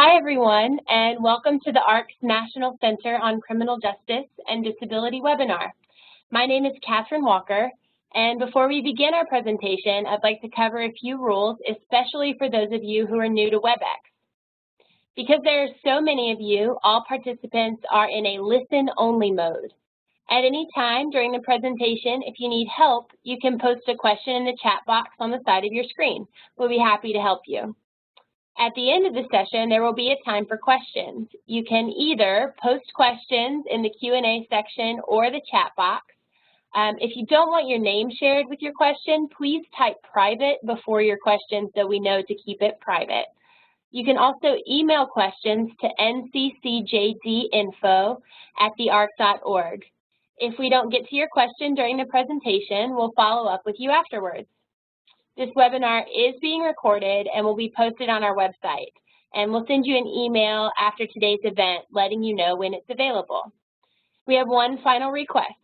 Hi, everyone, and welcome to the ARC's National Center on Criminal Justice and Disability webinar. My name is Catherine Walker, and before we begin our presentation, I'd like to cover a few rules, especially for those of you who are new to WebEx. Because there are so many of you, all participants are in a listen-only mode. At any time during the presentation, if you need help, you can post a question in the chat box on the side of your screen. We'll be happy to help you. At the end of the session, there will be a time for questions. You can either post questions in the Q&A section or the chat box. If you don't want your name shared with your question, please type private before your question so we know to keep it private. You can also email questions to nccjdinfo@thearc.org. If we don't get to your question during the presentation, we'll follow up with you afterwards. This webinar is being recorded and will be posted on our website, and we'll send you an email after today's event letting you know when it's available. We have one final request.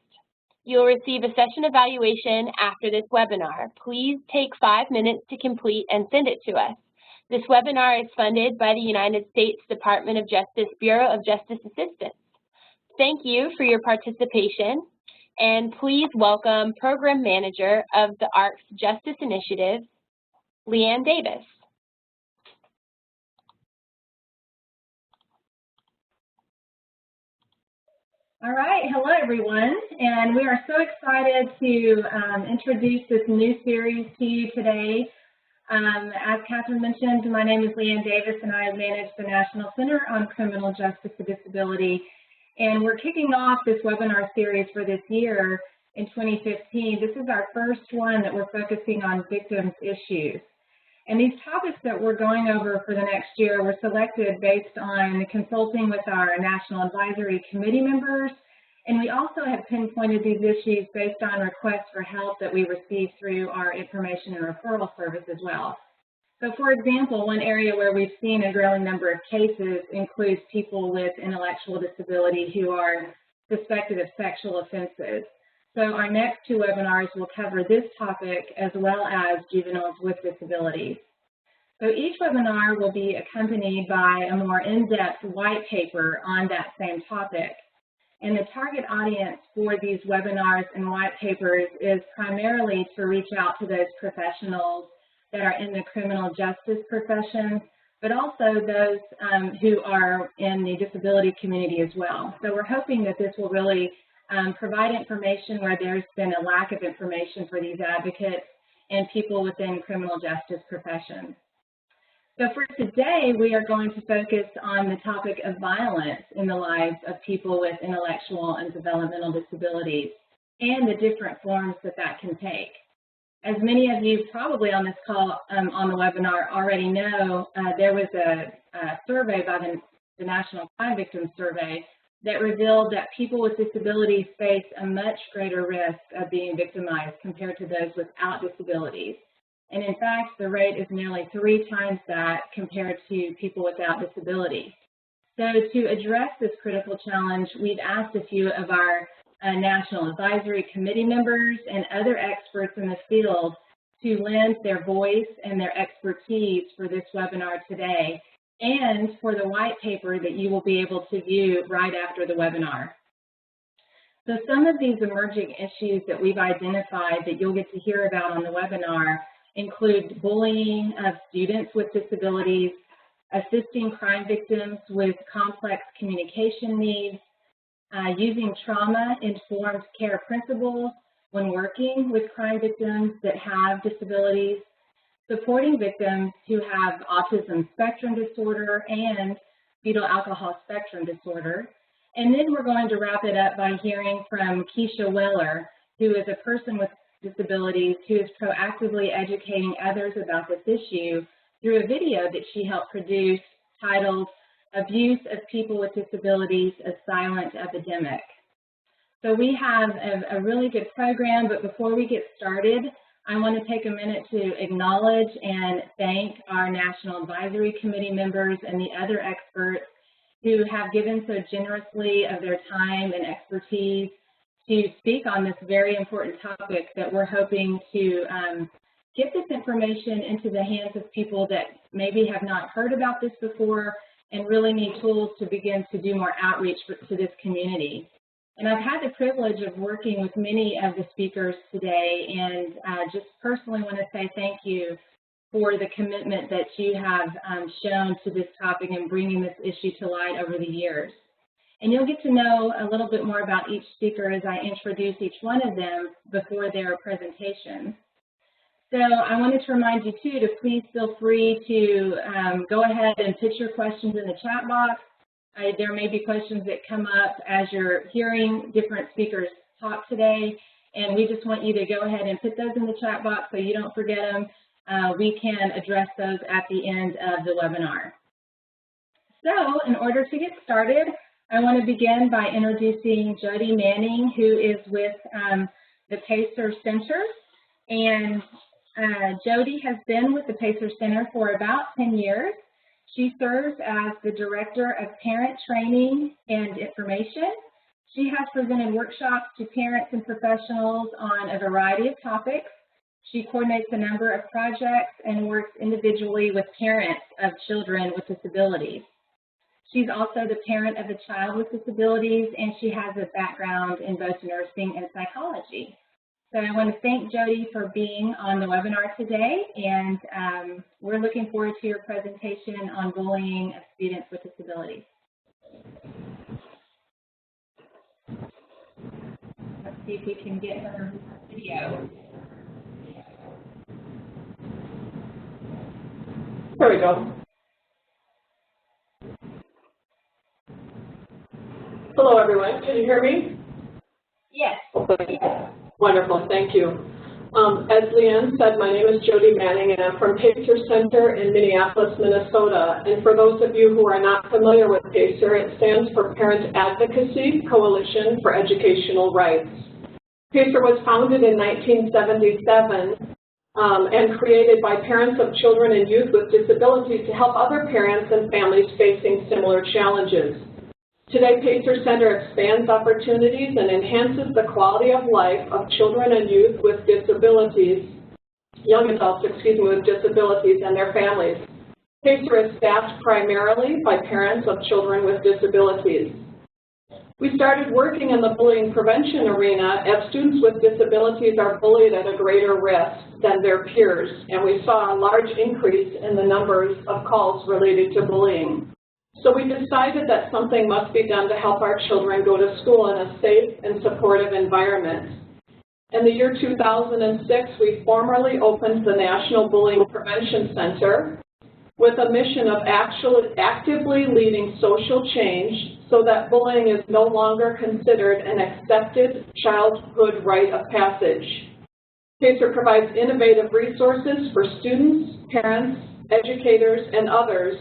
You'll receive a session evaluation after this webinar. Please take 5 minutes to complete and send it to us. This webinar is funded by the United States Department of Justice Bureau of Justice Assistance. Thank you for your participation. And please welcome Program Manager of the ARC's Justice Initiative, Leanne Davis. All right, hello everyone, and we are so excited to introduce this new series to you today. As Catherine mentioned, my name is Leanne Davis and I manage the National Center on Criminal Justice and Disability. And we're kicking off this webinar series for this year in 2015. This is our first one that we're focusing on victims' issues. And these topics that we're going over for the next year were selected based on consulting with our National Advisory Committee members. And we also have pinpointed these issues based on requests for help that we received through our information and referral service as well. So, for example, one area where we've seen a growing number of cases includes people with intellectual disability who are suspected of sexual offenses. So our next two webinars will cover this topic as well as juveniles with disabilities. So each webinar will be accompanied by a more in-depth white paper on that same topic. And the target audience for these webinars and white papers is primarily to reach out to those professionals that are in the criminal justice profession, but also those who are in the disability community as well. So we're hoping that this will really provide information where there's been a lack of information for these advocates and people within criminal justice professions. So for today, we are going to focus on the topic of violence in the lives of people with intellectual and developmental disabilities and the different forms that that can take. As many of you probably on this call, on the webinar already know, there was a survey by the National Crime Victims Survey that revealed that people with disabilities face a much greater risk of being victimized compared to those without disabilities. And in fact, the rate is nearly 3 times that compared to people without disabilities. So to address this critical challenge, we've asked a few of our National Advisory Committee members and other experts in the field to lend their voice and their expertise for this webinar today and for the white paper that you will be able to view right after the webinar. So some of these emerging issues that we've identified that you'll get to hear about on the webinar include bullying of students with disabilities, assisting crime victims with complex communication needs, using trauma-informed care principles when working with crime victims that have disabilities, supporting victims who have autism spectrum disorder and fetal alcohol spectrum disorder. And then we're going to wrap it up by hearing from Keisha Weller, who is a person with disabilities who is proactively educating others about this issue through a video that she helped produce titled Abuse of People with Disabilities, a Silent Epidemic. So we have a really good program, but before we get started, I want to take a minute to acknowledge and thank our National Advisory Committee members and the other experts who have given so generously of their time and expertise to speak on this very important topic that we're hoping to get this information into the hands of people that maybe have not heard about this before and really need tools to begin to do more outreach to this community. And I've had the privilege of working with many of the speakers today, and just personally want to say thank you for the commitment that you have shown to this topic and bringing this issue to light over the years. And you'll get to know a little bit more about each speaker as I introduce each one of them before their presentation. So I wanted to remind you too to please feel free to go ahead and put your questions in the chat box. There may be questions that come up as you're hearing different speakers talk today, and we just want you to go ahead and put those in the chat box so you don't forget them. We can address those at the end of the webinar. So in order to get started, I want to begin by introducing Jody Manning, who is with the Pacer Center. And Jody has been with the Pacer Center for about 10 years. She serves as the Director of Parent Training and Information. She has presented workshops to parents and professionals on a variety of topics. She coordinates a number of projects and works individually with parents of children with disabilities. She's also the parent of a child with disabilities, and she has a background in both nursing and psychology. So I want to thank Jody for being on the webinar today, and we're looking forward to your presentation on bullying of students with disabilities. Let's see if we can get her video. There we go. Hello, everyone. Can you hear me? Yes. Wonderful. Thank you. As Leanne said, my name is Jody Manning, and I'm from Pacer Center in Minneapolis, Minnesota. And for those of you who are not familiar with Pacer, it stands for Parent Advocacy Coalition for Educational Rights. Pacer was founded in 1977 and created by parents of children and youth with disabilities to help other parents and families facing similar challenges. Today, Pacer Center expands opportunities and enhances the quality of life of children and youth with disabilities, young adults, with disabilities and their families. Pacer is staffed primarily by parents of children with disabilities. We started working in the bullying prevention arena as students with disabilities are bullied at a greater risk than their peers, and we saw a large increase in the numbers of calls related to bullying. So we decided that something must be done to help our children go to school in a safe and supportive environment. In the year 2006, we formally opened the National Bullying Prevention Center with a mission of actively leading social change so that bullying is no longer considered an accepted childhood rite of passage. Pacer provides innovative resources for students, parents, educators, and others,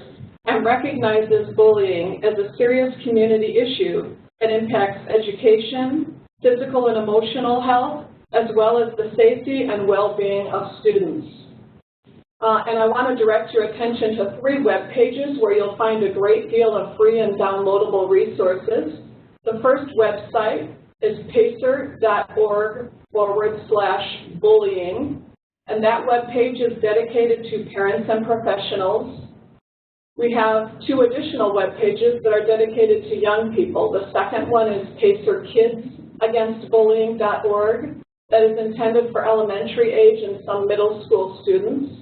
and recognizes bullying as a serious community issue that impacts education, physical and emotional health, as well as the safety and well-being of students. And I want to direct your attention to 3 web pages where you'll find a great deal of free and downloadable resources. The first website is pacer.org/bullying, and that web page is dedicated to parents and professionals. We have 2 additional web pages that are dedicated to young people. The second one is pacerkidsagainstbullying.org, that is intended for elementary age and some middle school students.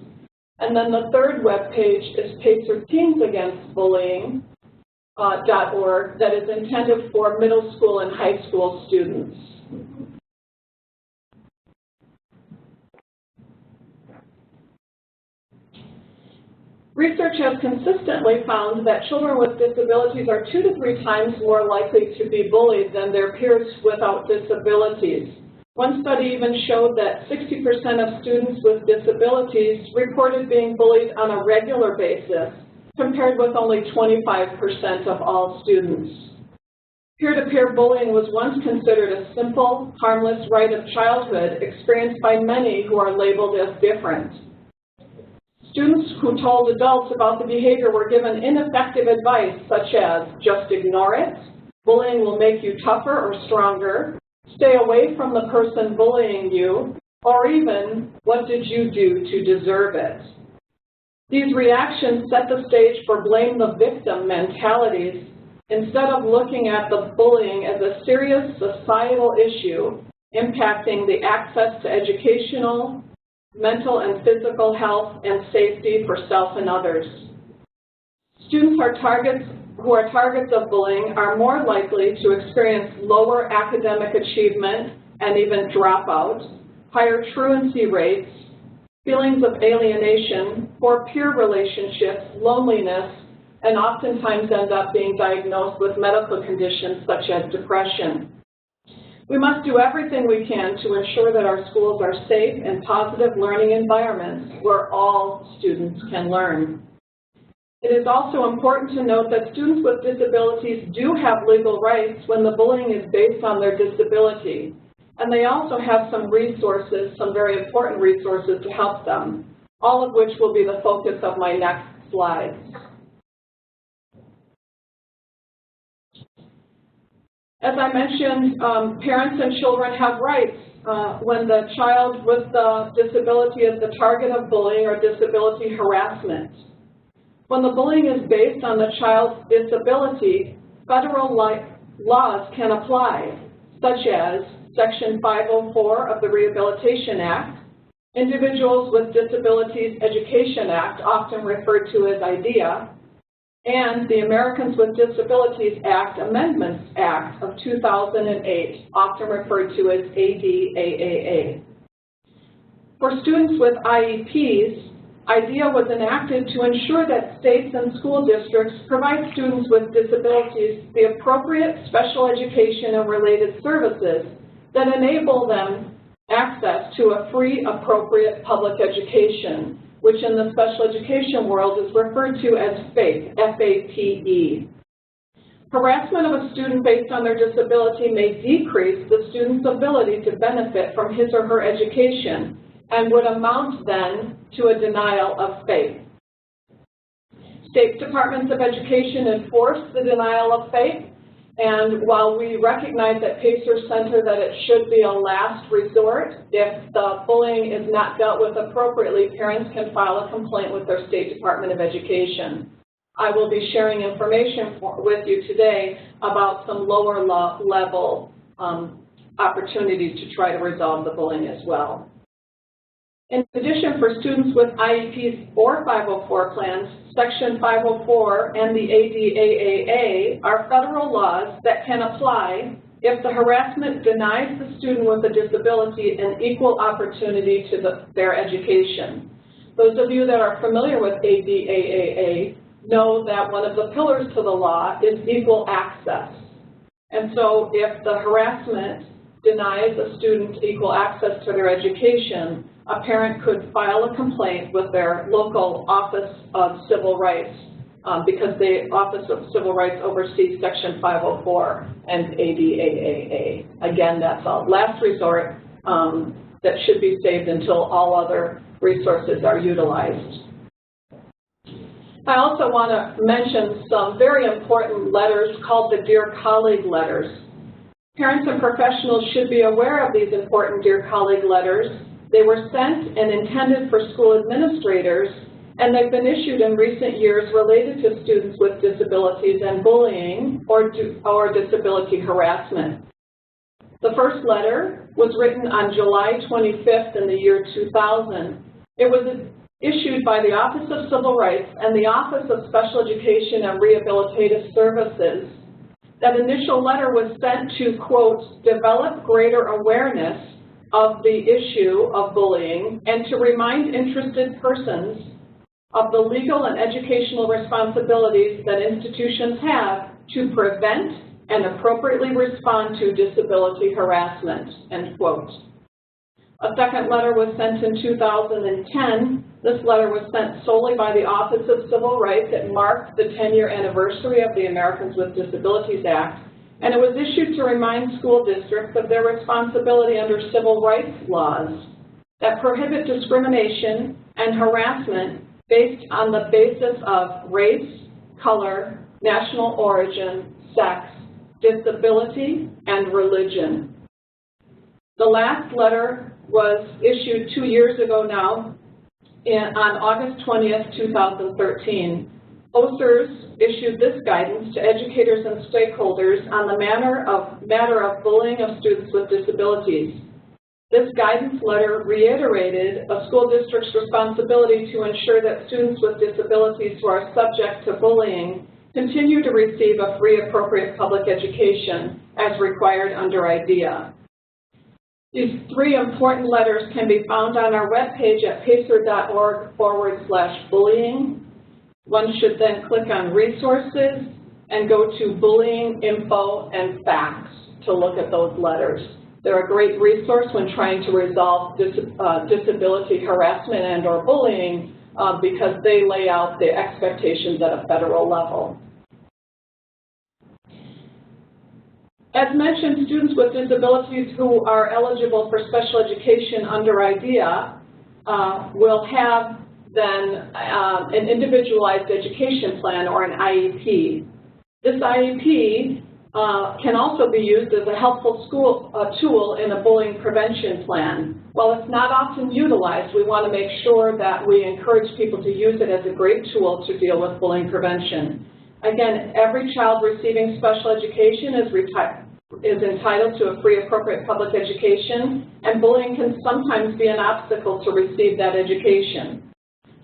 And then the third web page is pacerteensagainstbullying.org, that is intended for middle school and high school students. Research has consistently found that children with disabilities are 2 to 3 times more likely to be bullied than their peers without disabilities. One study even showed that 60% of students with disabilities reported being bullied on a regular basis, compared with only 25% of all students. Peer-to-peer bullying was once considered a simple, harmless rite of childhood experienced by many who are labeled as different. Students who told adults about the behavior were given ineffective advice such as, just ignore it, bullying will make you tougher or stronger, stay away from the person bullying you, or even, what did you do to deserve it? These reactions set the stage for blame the victim mentalities instead of looking at the bullying as a serious societal issue impacting the access to educational, mental and physical health and safety for self and others. Students who are targets of bullying are more likely to experience lower academic achievement and even dropout, higher truancy rates, feelings of alienation, poor peer relationships, loneliness, and oftentimes end up being diagnosed with medical conditions such as depression. We must do everything we can to ensure that our schools are safe and positive learning environments where all students can learn. It is also important to note that students with disabilities do have legal rights when the bullying is based on their disability, and they also have some resources, some very important resources to help them, all of which will be the focus of my next slides. As I mentioned, parents and children have rights when the child with the disability is the target of bullying or disability harassment. When the bullying is based on the child's disability, federal laws can apply, such as Section 504 of the Rehabilitation Act, Individuals with Disabilities Education Act, often referred to as IDEA, and the Americans with Disabilities Act Amendments Act of 2008, often referred to as ADAAA. For students with IEPs, IDEA was enacted to ensure that states and school districts provide students with disabilities the appropriate special education and related services that enable them access to a free, appropriate public education, which in the special education world is referred to as FAPE, F-A-P-E. Harassment of a student based on their disability may decrease the student's ability to benefit from his or her education and would amount then to a denial of FAPE. State departments of education enforce the denial of FAPE, and while we recognize at Pacer Center that it should be a last resort, if the bullying is not dealt with appropriately, parents can file a complaint with their State Department of Education. I will be sharing information with you today about some lower level opportunities to try to resolve the bullying as well. In addition, for students with IEPs or 504 plans, Section 504 and the ADAAA are federal laws that can apply if the harassment denies the student with a disability an equal opportunity to their education. Those of you that are familiar with ADAAA know that one of the pillars to the law is equal access. And so if the harassment denies a student equal access to their education, a parent could file a complaint with their local Office of Civil Rights because the Office of Civil Rights oversees Section 504 and ADAAA. Again, that's a last resort that should be saved until all other resources are utilized. I also want to mention some very important letters called the Dear Colleague letters. Parents and professionals should be aware of these important Dear Colleague letters. They were sent and intended for school administrators, and they've been issued in recent years related to students with disabilities and bullying or disability harassment. The first letter was written on July 25th in the year 2000. It was issued by the Office of Civil Rights and the Office of Special Education and Rehabilitative Services. That initial letter was sent to, quote, develop greater awareness of the issue of bullying and to remind interested persons of the legal and educational responsibilities that institutions have to prevent and appropriately respond to disability harassment, end quote. A second letter was sent in 2010. This letter was sent solely by the Office of Civil Rights. It marked the 10-year anniversary of the Americans with Disabilities Act, and it was issued to remind school districts of their responsibility under civil rights laws that prohibit discrimination and harassment based on the basis of race, color, national origin, sex, disability, and religion. The last letter was issued 2 years ago now on August 20th, 2013. OSERS issued this guidance to educators and stakeholders on the matter of bullying of students with disabilities. This guidance letter reiterated a school district's responsibility to ensure that students with disabilities who are subject to bullying continue to receive a free, appropriate public education as required under IDEA. These three important letters can be found on our webpage at pacer.org/bullying. One should then click on Resources and go to Bullying Info and Facts to look at those letters. They're a great resource when trying to resolve disability harassment and or bullying because they lay out the expectations at a federal level. As mentioned, students with disabilities who are eligible for special education under IDEA will have then an individualized education plan or an IEP. This IEP can also be used as a helpful tool in a bullying prevention plan. While it's not often utilized, we want to make sure that we encourage people to use it as a great tool to deal with bullying prevention. Again, every child receiving special education is entitled to a free, appropriate public education, and bullying can sometimes be an obstacle to receive that education.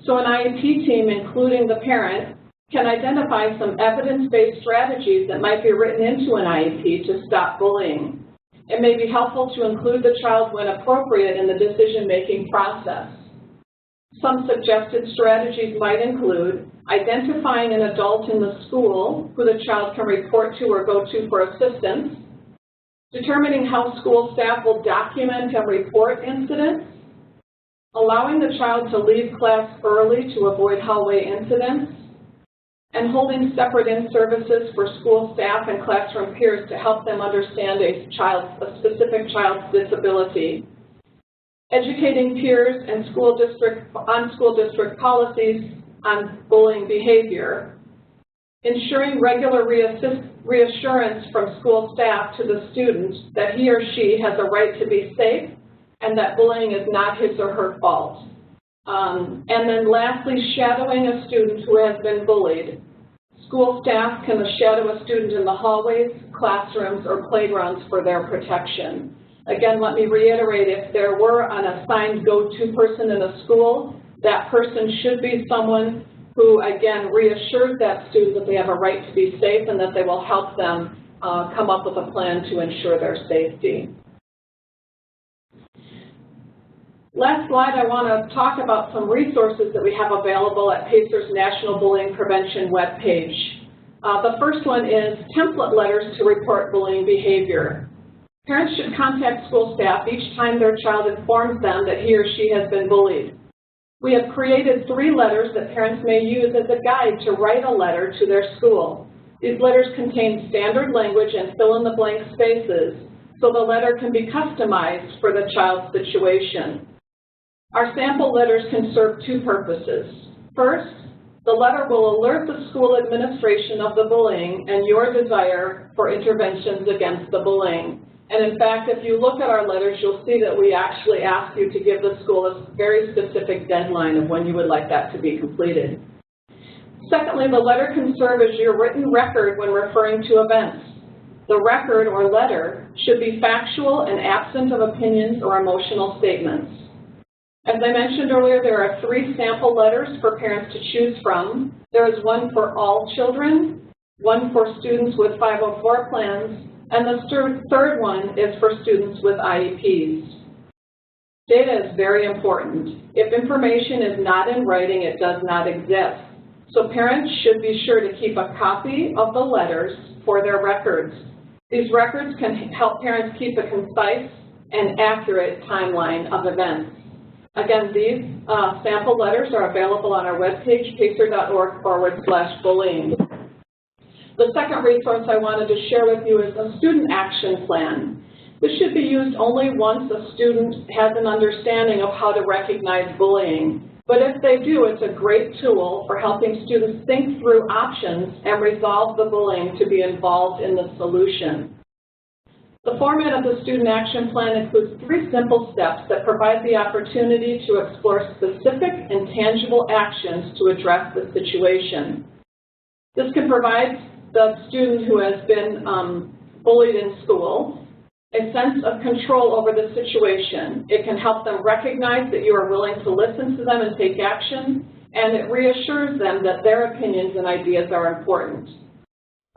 So an IEP team, including the parent, can identify some evidence-based strategies that might be written into an IEP to stop bullying. It may be helpful to include the child when appropriate in the decision-making process. Some suggested strategies might include identifying an adult in the school who the child can report to or go to for assistance, determining how school staff will document and report incidents, allowing the child to leave class early to avoid hallway incidents, and holding separate in-services for school staff and classroom peers to help them understand a specific child's disability. Educating peers and school district policies on bullying behavior. Ensuring regular reassurance from school staff to the student that he or she has a right to be safe and that bullying is not his or her fault. And then lastly, shadowing a student who has been bullied. School staff can shadow a student in the hallways, classrooms, or playgrounds for their protection. Again, let me reiterate, if there were an assigned go-to person in a school, that person should be someone who, again, reassures that student that they have a right to be safe and that they will help them come up with a plan to ensure their safety. Last slide, I want to talk about some resources that we have available at PACER's National Bullying Prevention webpage. The first one is template letters to report bullying behavior. Parents should contact school staff each time their child informs them that he or she has been bullied. We have created 3 letters that parents may use as a guide to write a letter to their school. These letters contain standard language and fill-in-the-blank spaces, so the letter can be customized for the child's situation. Our sample letters can serve 2 purposes. First, the letter will alert the school administration of the bullying and your desire for interventions against the bullying. And in fact, if you look at our letters, you'll see that we actually ask you to give the school a very specific deadline of when you would like that to be completed. Secondly, the letter can serve as your written record when referring to events. The record or letter should be factual and absent of opinions or emotional statements. As I mentioned earlier, there are 3 sample letters for parents to choose from. There is one for all children, one for students with 504 plans, and the third one is for students with IEPs. Data is very important. If information is not in writing, it does not exist. So parents should be sure to keep a copy of the letters for their records. These records can help parents keep a concise and accurate timeline of events. Again, these sample letters are available on our webpage, pacer.org/bullying. The second resource I wanted to share with you is a student action plan. This should be used only once a student has an understanding of how to recognize bullying. But if they do, it's a great tool for helping students think through options and resolve the bullying to be involved in the solution. The format of the Student Action Plan includes 3 simple steps that provide the opportunity to explore specific and tangible actions to address the situation. This can provide the student who has been bullied in school a sense of control over the situation. It can help them recognize that you are willing to listen to them and take action, and it reassures them that their opinions and ideas are important.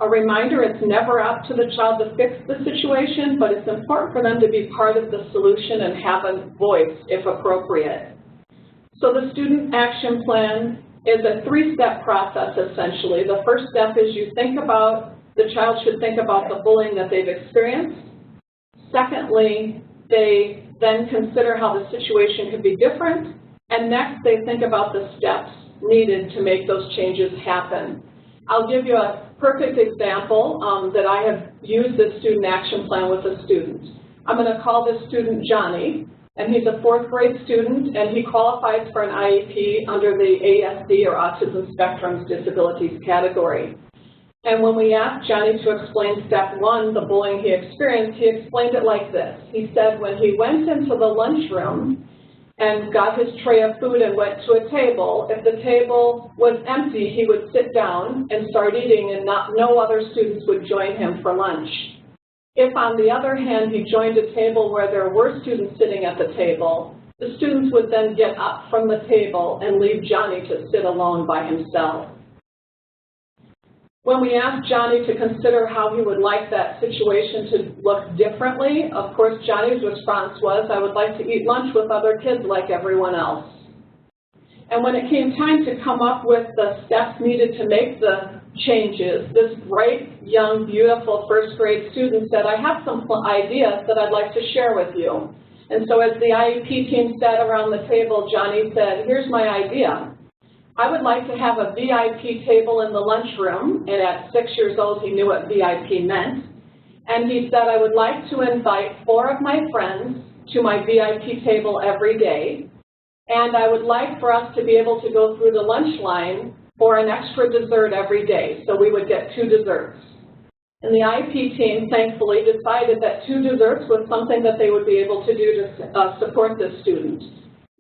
A reminder, it's never up to the child to fix the situation, but it's important for them to be part of the solution and have a voice if appropriate. So the Student Action Plan is a 3-step process, essentially. The first step is the child should think about the bullying that they've experienced. Secondly, they then consider how the situation could be different. And next, they think about the steps needed to make those changes happen. I'll give you a perfect example that I have used this Student Action Plan with a student. I'm going to call this student Johnny, and he's a 4th grade student, and he qualifies for an IEP under the ASD, or Autism Spectrum Disabilities category. And when we asked Johnny to explain step 1, the bullying he experienced, he explained it like this. He said when he went into the lunchroom and got his tray of food and went to a table, if the table was empty, he would sit down and start eating, and no other students would join him for lunch. If, on the other hand, he joined a table where there were students sitting at the table, the students would then get up from the table and leave Johnny to sit alone by himself. When we asked Johnny to consider how he would like that situation to look differently, of course, Johnny's response was, I would like to eat lunch with other kids like everyone else. And when it came time to come up with the steps needed to make the changes, this bright, young, beautiful 1st grade student said, I have some ideas that I'd like to share with you. And so as the IEP team sat around the table, Johnny said, here's my idea. I would like to have a VIP table in the lunchroom, and at 6 years old he knew what VIP meant. And he said, I would like to invite 4 of my friends to my VIP table every day, and I would like for us to be able to go through the lunch line for an extra dessert every day, so we would get 2 desserts. And the IEP team, thankfully, decided that 2 desserts was something that they would be able to do to support this student.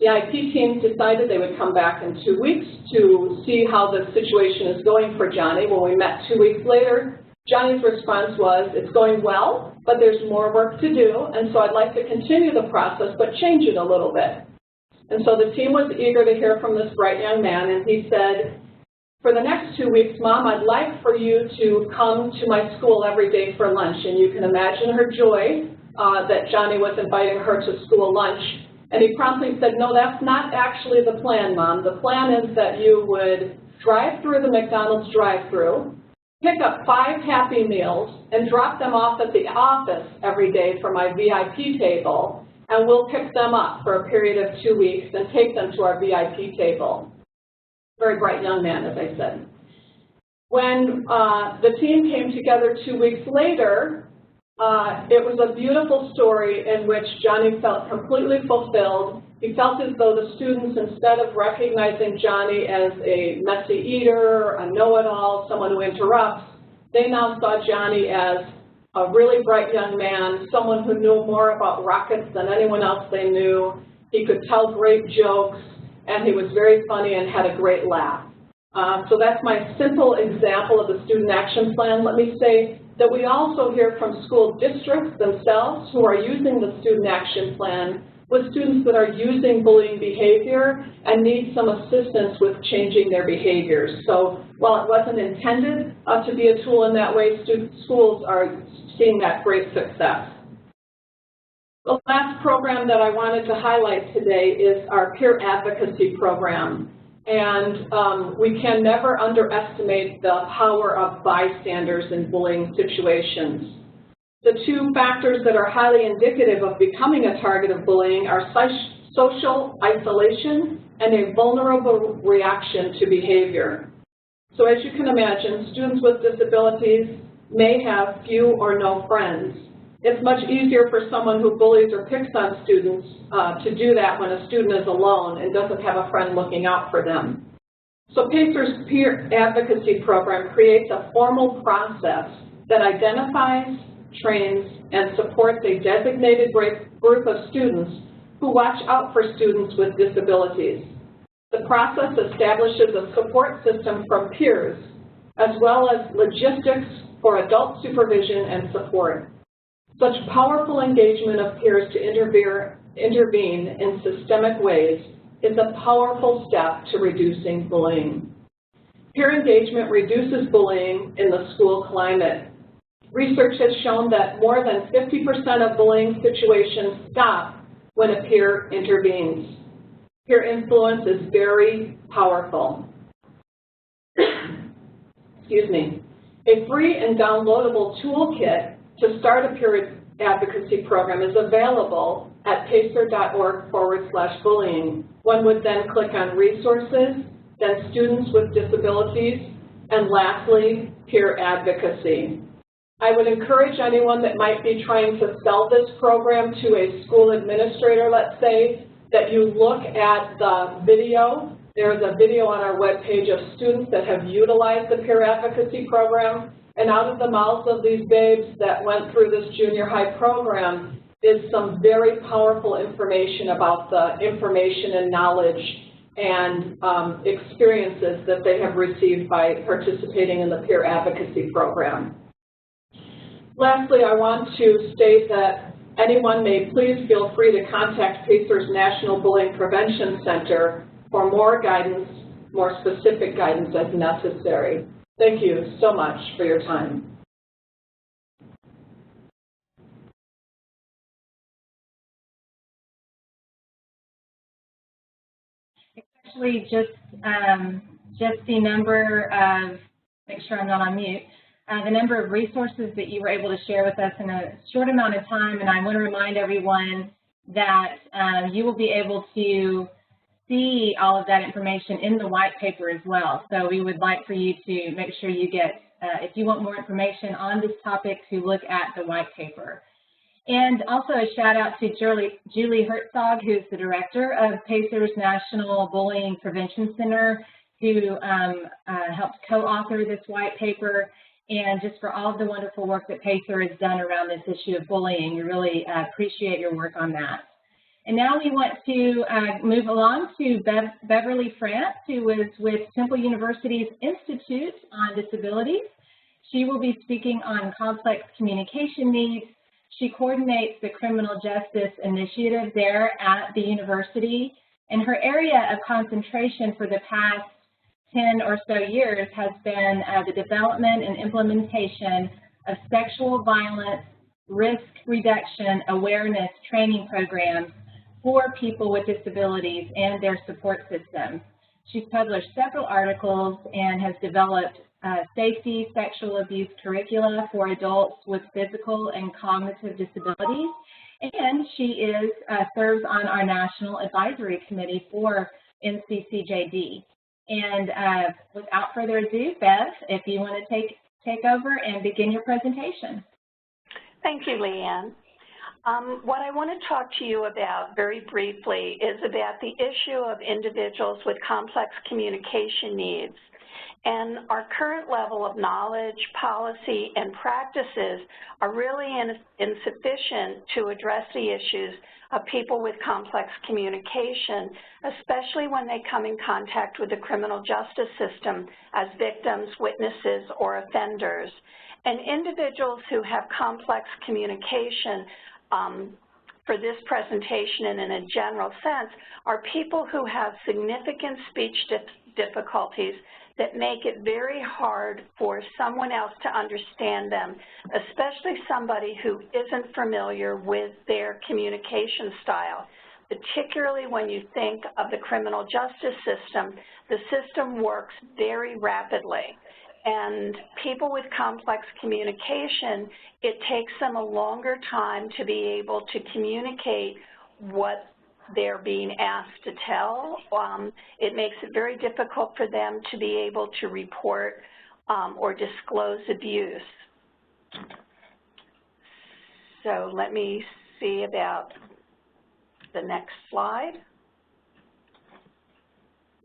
The IEP team decided they would come back in 2 weeks to see how the situation is going for Johnny. When we met 2 weeks later, Johnny's response was, it's going well, but there's more work to do, and so I'd like to continue the process, but change it a little bit. And so the team was eager to hear from this bright young man, and he said, for the next 2 weeks, Mom, I'd like for you to come to my school every day for lunch. And you can imagine her joy that Johnny was inviting her to school lunch. And he promptly said, no, that's not actually the plan, Mom. The plan is that you would drive through the McDonald's drive-thru, pick up 5 Happy Meals, and drop them off at the office every day for my VIP table, and we'll pick them up for a period of 2 weeks and take them to our VIP table. Very bright young man, as I said. When the team came together 2 weeks later, it was a beautiful story in which Johnny felt completely fulfilled. He felt as though the students, instead of recognizing Johnny as a messy eater, a know-it-all, someone who interrupts, they now saw Johnny as a really bright young man, someone who knew more about rockets than anyone else they knew. He could tell great jokes, and he was very funny and had a great laugh. So that's my simple example of the Student Action Plan. Let me say that we also hear from school districts themselves who are using the Student Action Plan with students that are using bullying behavior and need some assistance with changing their behaviors. So while it wasn't intended to be a tool in that way, schools are seeing that great success. The last program that I wanted to highlight today is our peer advocacy program. And we can never underestimate the power of bystanders in bullying situations. The 2 factors that are highly indicative of becoming a target of bullying are social isolation and a vulnerable reaction to behavior. So as you can imagine, students with disabilities may have few or no friends. It's much easier for someone who bullies or picks on students to do that when a student is alone and doesn't have a friend looking out for them. So PACER's peer advocacy program creates a formal process that identifies, trains, and supports a designated group of students who watch out for students with disabilities. The process establishes a support system from peers, as well as logistics for adult supervision and support. Such powerful engagement of peers to intervene in systemic ways is a powerful step to reducing bullying. Peer engagement reduces bullying in the school climate. Research has shown that more than 50% of bullying situations stop when a peer intervenes. Peer influence is very powerful. Excuse me. A free and downloadable toolkit to start a peer advocacy program is available at pacer.org/bullying. One would then click on resources, then students with disabilities, and lastly, peer advocacy. I would encourage anyone that might be trying to sell this program to a school administrator, let's say, that you look at the video. There's a video on our webpage of students that have utilized the peer advocacy program, and out of the mouths of these babes that went through this junior high program is some very powerful information about the information and knowledge and experiences that they have received by participating in the peer advocacy program. Lastly, I want to state that anyone may please feel free to contact PACER's National Bullying Prevention Center for more guidance, more specific guidance as necessary. Thank you so much for your time. It's actually just the number of, make sure I'm not on mute, the number of resources that you were able to share with us in a short amount of time, and I want to remind everyone that you will be able to see all of that information in the white paper as well. So we would like for you to make sure you get, if you want more information on this topic, to look at the white paper. And also a shout out to Julie Herzog, who's the director of PACER's National Bullying Prevention Center, who helped co-author this white paper, and just for all of the wonderful work that PACER has done around this issue of bullying. We really appreciate your work on that. And now we want to move along to Beverly France, who is with Temple University's Institute on Disabilities. She will be speaking on complex communication needs. She coordinates the Criminal Justice Initiative there at the university, and her area of concentration for the past 10 or so years has been the development and implementation of sexual violence, risk reduction, awareness training programs for people with disabilities and their support systems. She's published several articles and has developed safety sexual abuse curricula for adults with physical and cognitive disabilities. And she serves on our National Advisory Committee for NCCJD. And without further ado, Bev, if you want to take over and begin your presentation. Thank you, Leanne. What I want to talk to you about very briefly is about the issue of individuals with complex communication needs. And our current level of knowledge, policy, and practices are really insufficient to address the issues of people with complex communication, especially when they come in contact with the criminal justice system as victims, witnesses, or offenders. And individuals who have complex communication, for this presentation and in a general sense, are people who have significant speech difficulties that make it very hard for someone else to understand them, especially somebody who isn't familiar with their communication style. Particularly when you think of the criminal justice system, the system works very rapidly. And people with complex communication, it takes them a longer time to be able to communicate what they're being asked to tell. It makes it very difficult for them to be able to report or disclose abuse. So let me see about the next slide.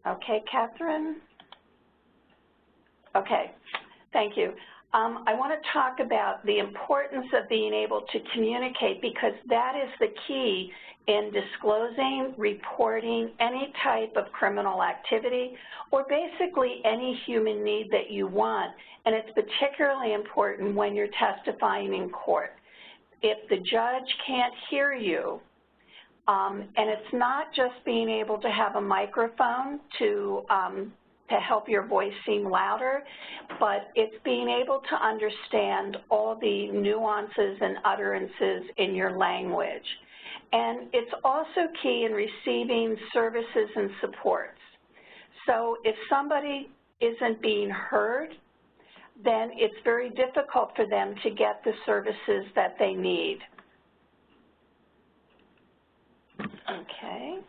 Okay, Catherine. Okay, thank you. I want to talk about the importance of being able to communicate, because that is the key in disclosing, reporting any type of criminal activity or basically any human need that you want. And it's particularly important when you're testifying in court. If the judge can't hear you, and it's not just being able to have a microphone to help your voice seem louder, but it's being able to understand all the nuances and utterances in your language. And it's also key in receiving services and supports. So if somebody isn't being heard, then it's very difficult for them to get the services that they need. Okay.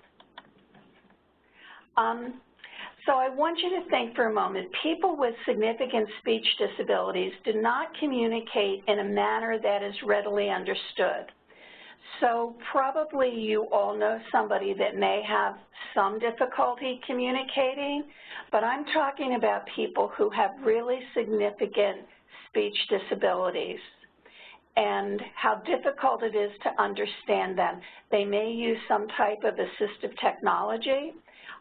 So I want you to think for a moment, people with significant speech disabilities do not communicate in a manner that is readily understood. So probably you all know somebody that may have some difficulty communicating, but I'm talking about people who have really significant speech disabilities and how difficult it is to understand them. They may use some type of assistive technology,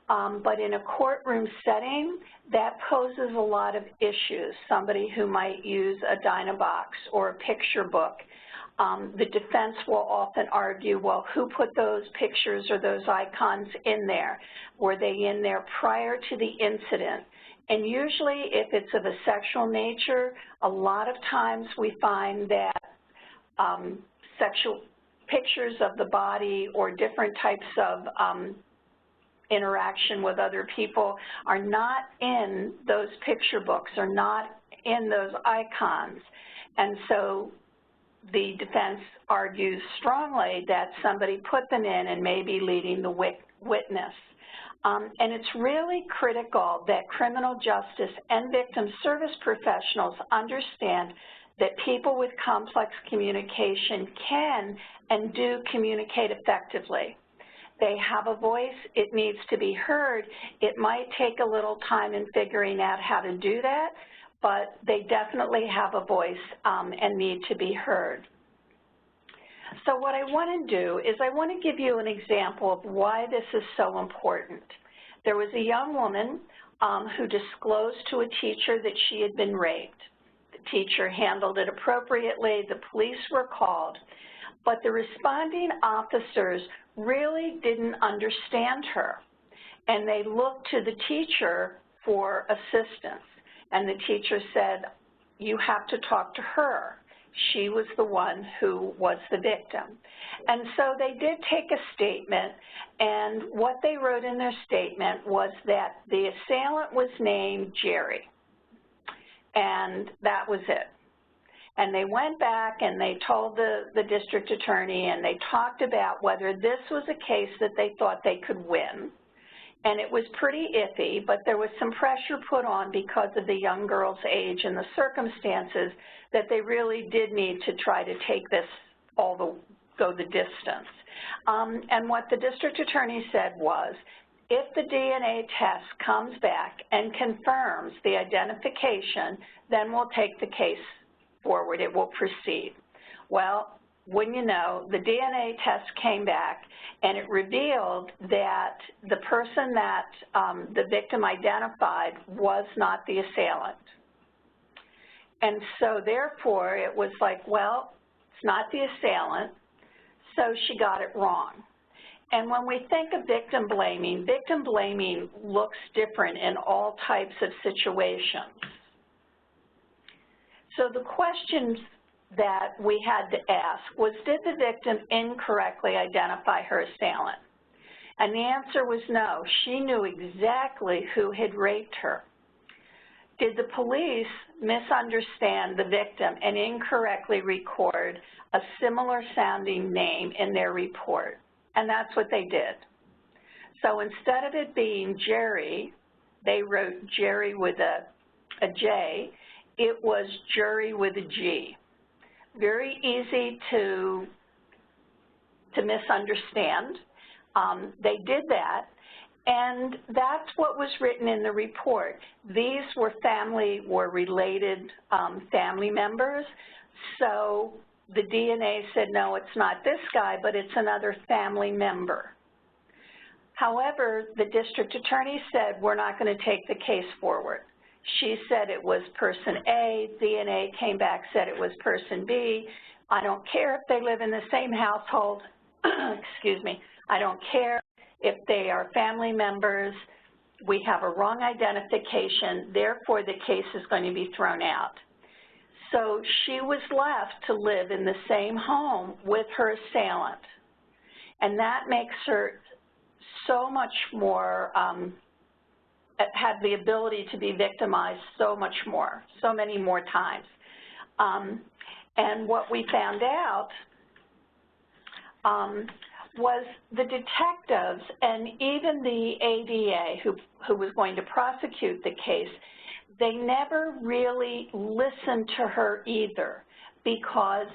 but in a courtroom setting, that poses a lot of issues. Somebody who might use a Dynabox or a picture book, the defense will often argue, well, who put those pictures or those icons in there? Were they in there prior to the incident? And usually, if it's of a sexual nature, a lot of times we find that sexual pictures of the body or different types of interaction with other people are not in those picture books, or not in those icons. And so the defense argues strongly that somebody put them in and may be leading the witness. And it's really critical that criminal justice and victim service professionals understand that people with complex communication can and do communicate effectively. They have a voice, it needs to be heard. It might take a little time in figuring out how to do that, but they definitely have a voice and need to be heard. So what I want to do is I want to give you an example of why this is so important. There was a young woman who disclosed to a teacher that she had been raped. The teacher handled it appropriately, the police were called, but the responding officers really didn't understand her, and they looked to the teacher for assistance. And the teacher said, you have to talk to her. She was the one who was the victim. And so they did take a statement, and what they wrote in their statement was that the assailant was named Jerry, and that was it. And they went back and they told the district attorney, and they talked about whether this was a case that they thought they could win. And it was pretty iffy, but there was some pressure put on because of the young girl's age and the circumstances that they really did need to try to take this go the distance. And what the district attorney said was, if the DNA test comes back and confirms the identification, then we'll take the case forward, it will proceed. Well, wouldn't you know, the DNA test came back and it revealed that the person that the victim identified was not the assailant. And so therefore it was like, well, it's not the assailant, so she got it wrong. And when we think of victim blaming looks different in all types of situations. So the questions that we had to ask was, did the victim incorrectly identify her assailant? And the answer was no. She knew exactly who had raped her. Did the police misunderstand the victim and incorrectly record a similar sounding name in their report? And that's what they did. So instead of it being Jerry, they wrote Jerry with a J. It was Jury with a G. Very easy to misunderstand. They did that, And that's what was written in the report. These were related family members. So the DNA said, no, it's not this guy, but it's another family member. However, the district attorney said, we're not going to take the case forward. She said it was person A, DNA came back, said it was person B. I don't care if they live in the same household, excuse me, I don't care if they are family members. We have a wrong identification, therefore the case is going to be thrown out. So she was left to live in the same home with her assailant. And that makes her so much more, had the ability to be victimized so much more, so many more times. And what we found out was the detectives and even the ADA who was going to prosecute the case, they never really listened to her either because,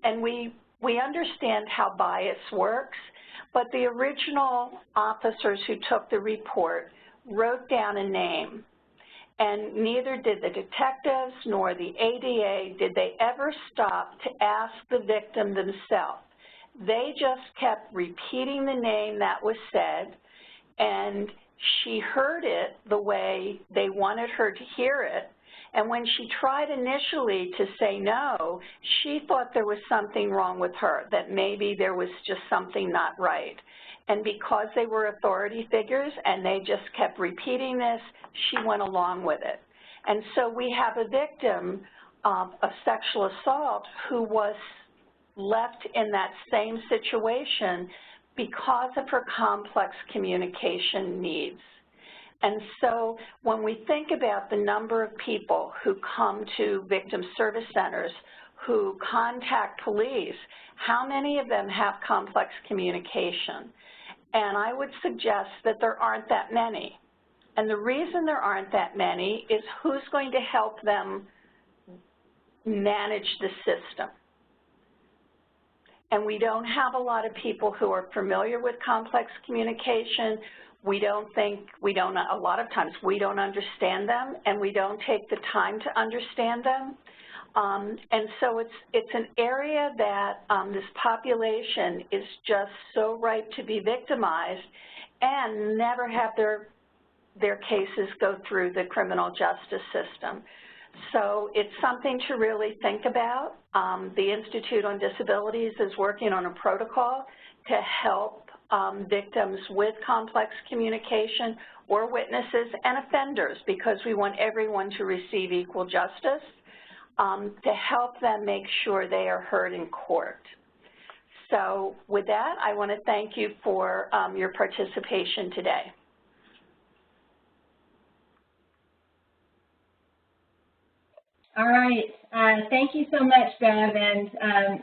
and we understand how bias works, but the original officers who took the report wrote down a name, and neither did the detectives nor the ADA did they ever stop to ask the victim themselves. They just kept repeating the name that was said, and she heard it the way they wanted her to hear it. And when she tried initially to say no, she thought there was something wrong with her, that maybe there was just something not right. And because they were authority figures and they just kept repeating this, she went along with it. And so we have a victim of sexual assault who was left in that same situation because of her complex communication needs. And so when we think about the number of people who come to victim service centers, who contact police, how many of them have complex communication? And I would suggest that there aren't that many. And the reason there aren't that many is who's going to help them manage the system? And we don't have a lot of people who are familiar with complex communication. A lot of times we don't understand them, and we don't take the time to understand them. And so it's an area that this population is just so ripe to be victimized and never have their cases go through the criminal justice system. So it's something to really think about. The Institute on Disabilities is working on a protocol to help victims with complex communication or witnesses and offenders, because we want everyone to receive equal justice, to help them make sure they are heard in court. So with that, I want to thank you for your participation today. All right. Thank you so much, Bev. And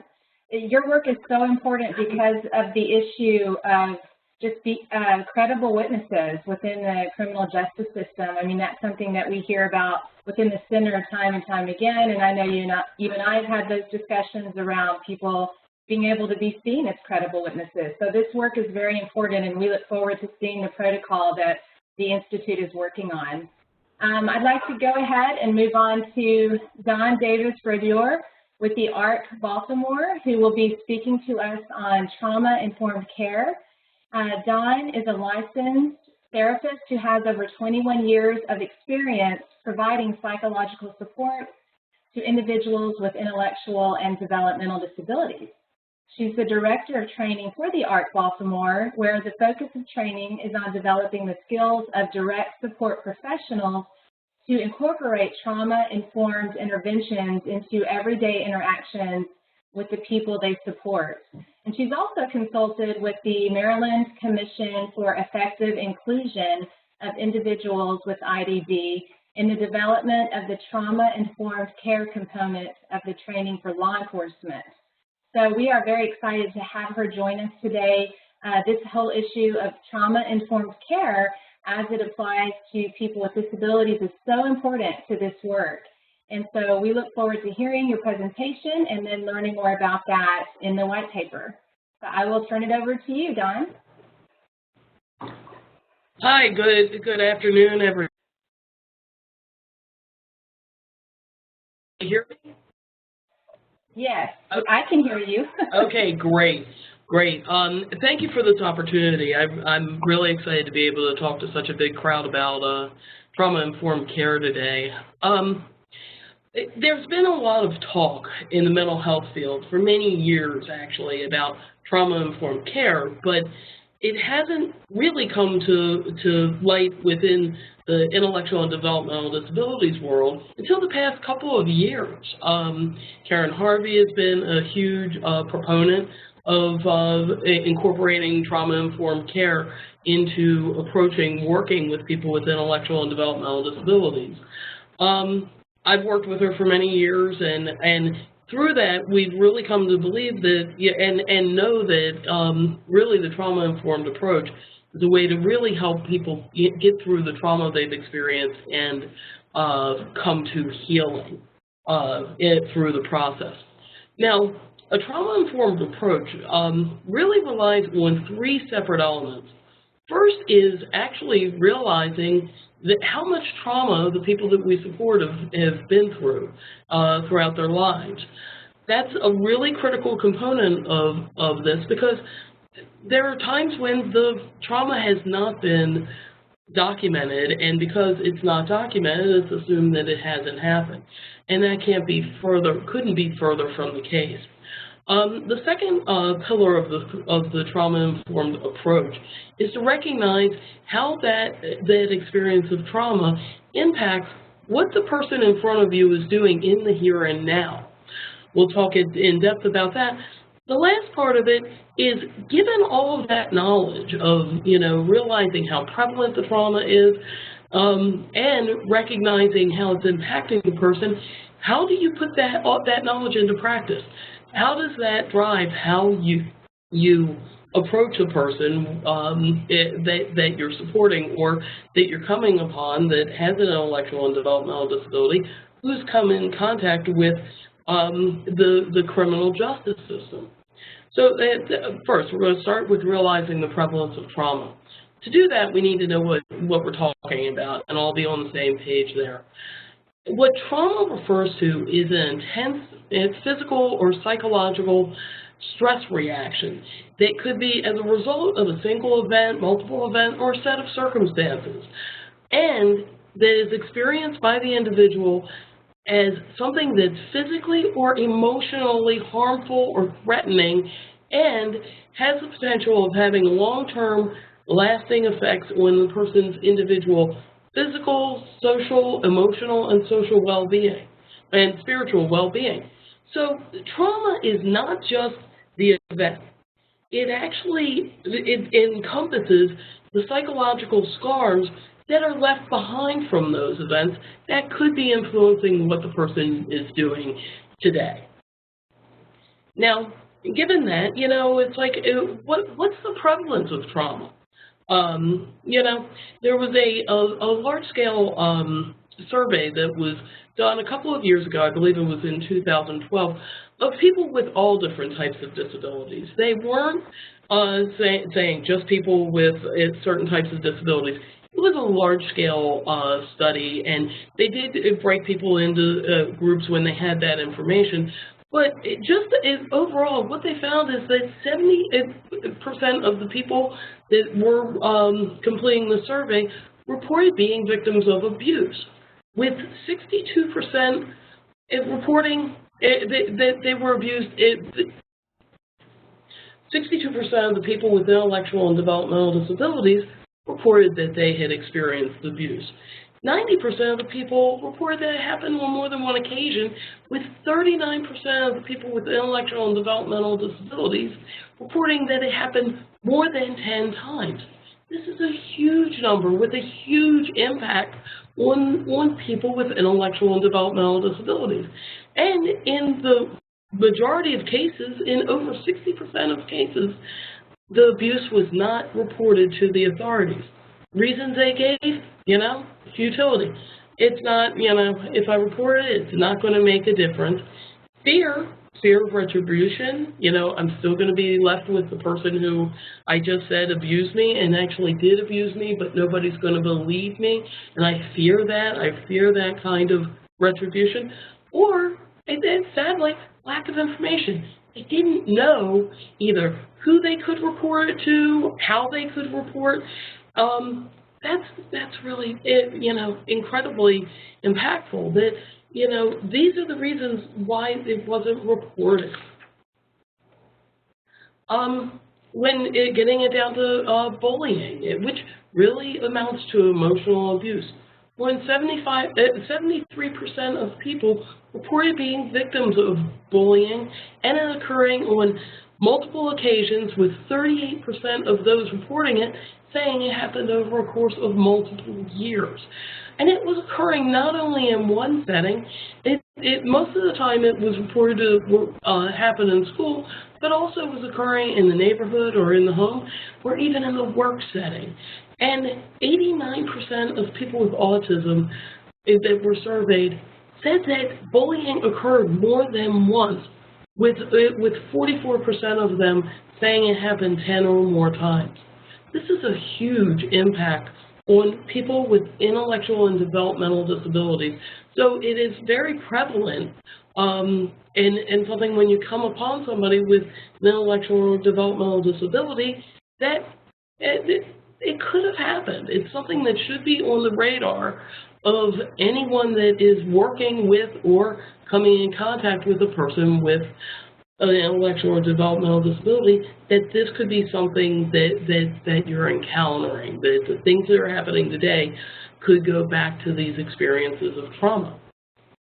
your work is so important because of the issue of just credible witnesses within the criminal justice system. I mean, that's something that we hear about within the center time and time again. And I know you and I have had those discussions around people being able to be seen as credible witnesses. So this work is very important, and we look forward to seeing the protocol that the Institute is working on. I'd like to go ahead and move on to Don Davis-Brodeur with the ARC Baltimore, who will be speaking to us on trauma-informed care. Don is a licensed therapist who has over 21 years of experience providing psychological support to individuals with intellectual and developmental disabilities. She's the director of training for the ARC Baltimore, where the focus of training is on developing the skills of direct support professionals to incorporate trauma-informed interventions into everyday interactions with the people they support. And she's also consulted with the Maryland Commission for Effective Inclusion of Individuals with IDD in the development of the trauma-informed care component of the training for law enforcement. So we are very excited to have her join us today. This whole issue of trauma-informed care as it applies to people with disabilities is so important to this work. And so we look forward to hearing your presentation and then learning more about that in the white paper. So I will turn it over to you, Don. Hi, good afternoon, everyone. Can you hear me? Yes, I can hear you. Okay, great. Thank you for this opportunity. I'm really excited to be able to talk to such a big crowd about trauma-informed care today. There's been a lot of talk in the mental health field for many years, actually, about trauma-informed care, but it hasn't really come to light within the intellectual and developmental disabilities world until the past couple of years. Karen Harvey has been a huge proponent of incorporating trauma-informed care into working with people with intellectual and developmental disabilities. I've worked with her for many years, and through that, we've really come to believe that and know that really the trauma-informed approach is a way to really help people get through the trauma they've experienced and come to healing through the process. Now, a trauma-informed approach really relies on three separate elements. First is actually realizing that how much trauma the people that we support have been through throughout their lives. That's a really critical component of this, because there are times when the trauma has not been documented, and because it's not documented, it's assumed that it hasn't happened. And that couldn't be further from the case. The second pillar of the trauma-informed approach is to recognize how that experience of trauma impacts what the person in front of you is doing in the here and now. We'll talk in depth about that. The last part of it is, given all of that knowledge of, realizing how prevalent the trauma is and recognizing how it's impacting the person, how do you put that knowledge into practice? How does that drive how you approach a person that you're supporting or that you're coming upon that has an intellectual and developmental disability who's come in contact with the criminal justice system? So first, we're going to start with realizing the prevalence of trauma. To do that, we need to know what we're talking about, and I'll be on the same page there. What trauma refers to is an intense physical or psychological stress reaction that could be as a result of a single event, multiple events, or a set of circumstances, and that is experienced by the individual as something that's physically or emotionally harmful or threatening, and has the potential of having long-term lasting effects on the person's individual physical, social, emotional, and social well-being, and spiritual well-being. So trauma is not just the event. It actually encompasses the psychological scars that are left behind from those events that could be influencing what the person is doing today. Now, given that, it's like, what's the prevalence of trauma? There was a large-scale survey that was done a couple of years ago, I believe it was in 2012, of people with all different types of disabilities. They weren't saying just people with certain types of disabilities. It was a large-scale study, and they did break people into groups when they had that information. But overall, what they found is that 70% of the people that were completing the survey reported being victims of abuse, with 62% reporting that they were abused. 62% of the people with intellectual and developmental disabilities reported that they had experienced abuse. 90% of the people reported that it happened on more than one occasion, with 39% of the people with intellectual and developmental disabilities reporting that it happened more than 10 times. This is a huge number with a huge impact on people with intellectual and developmental disabilities. And in the majority of cases, in over 60% of cases, the abuse was not reported to the authorities. Reasons they gave, futility. It's not, if I report it, it's not going to make a difference. fear of retribution. You know, I'm still going to be left with the person who I just said abused me and actually did abuse me, but nobody's going to believe me, and I fear that. I fear that kind of retribution. Or, and sadly, lack of information. They didn't know either who they could report it to, how they could report. That's really, you know, incredibly impactful. That, you know, these are the reasons why it wasn't reported. When getting it down to bullying, which really amounts to emotional abuse, when 73% of people reported being victims of bullying, and it occurring on multiple occasions, with 38% of those reporting it saying it happened over a course of multiple years. And it was occurring not only in one setting, most of the time it was reported to happen in school, but also was occurring in the neighborhood or in the home, or even in the work setting. And 89% of people with autism that were surveyed said that bullying occurred more than once, with 44% of them saying it happened 10 or more times. This is a huge impact on people with intellectual and developmental disabilities. So it is very prevalent, and something when you come upon somebody with an intellectual or developmental disability, that it could have happened. It's something that should be on the radar of anyone that is working with or coming in contact with a person with an intellectual or developmental disability, that this could be something that you're encountering, that the things that are happening today could go back to these experiences of trauma.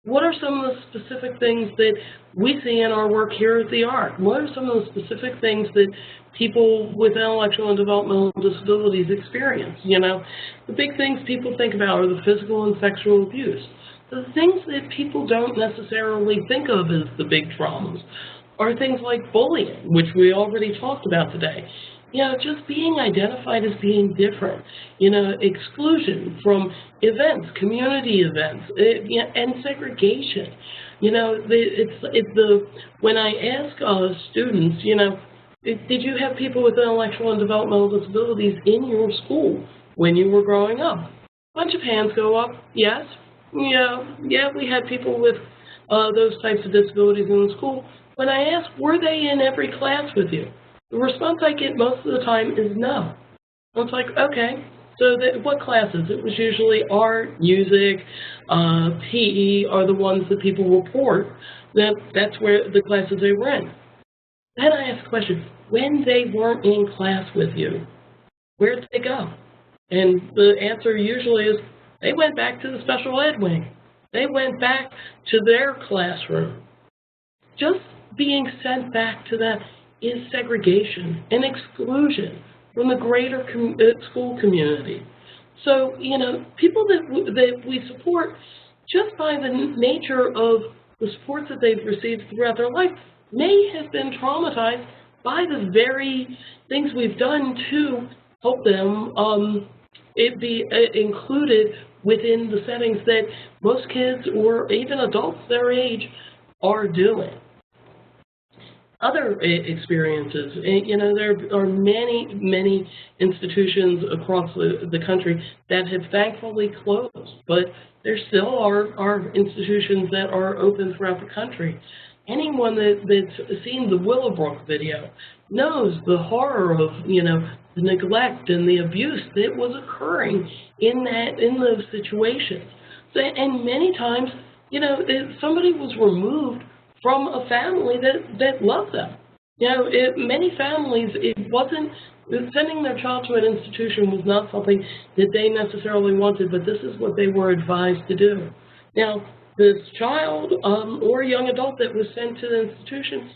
What are some of the specific things that we see in our work here at the ARC? What are some of the specific things that people with intellectual and developmental disabilities experience? You know, the big things people think about are the physical and sexual abuse. The things that people don't necessarily think of as the big traumas are things like bullying, which we already talked about today. You know, just being identified as being different. You know, exclusion from events, community events, and segregation. You know, when I ask students, you know, did you have people with intellectual and developmental disabilities in your school when you were growing up? A bunch of hands go up. Yes. Yeah, we had people with those types of disabilities in the school. When I ask, were they in every class with you? The response I get most of the time is no. It's like, okay, so what classes? It was usually art, music, PE are the ones that people report. That's where the classes they were in. Then I ask the question, when they weren't in class with you, where did they go? And the answer usually is, they went back to the special ed wing. They went back to their classroom. Just being sent back to that is segregation and exclusion from the greater school community. So, you know, people that we support, just by the nature of the supports that they've received throughout their life, may have been traumatized by the very things we've done to help them be included within the settings that most kids or even adults their age are doing. Other experiences, you know, there are many institutions across the country that have thankfully closed, but there still are institutions that are open throughout the country. Anyone that's seen the Willowbrook video knows the horror of, you know, the neglect and the abuse that was occurring in those situations. So, and many times, you know, somebody was removed from a family that loved them. You know, many families, sending their child to an institution was not something that they necessarily wanted, but this is what they were advised to do. Now, this child or young adult that was sent to the institution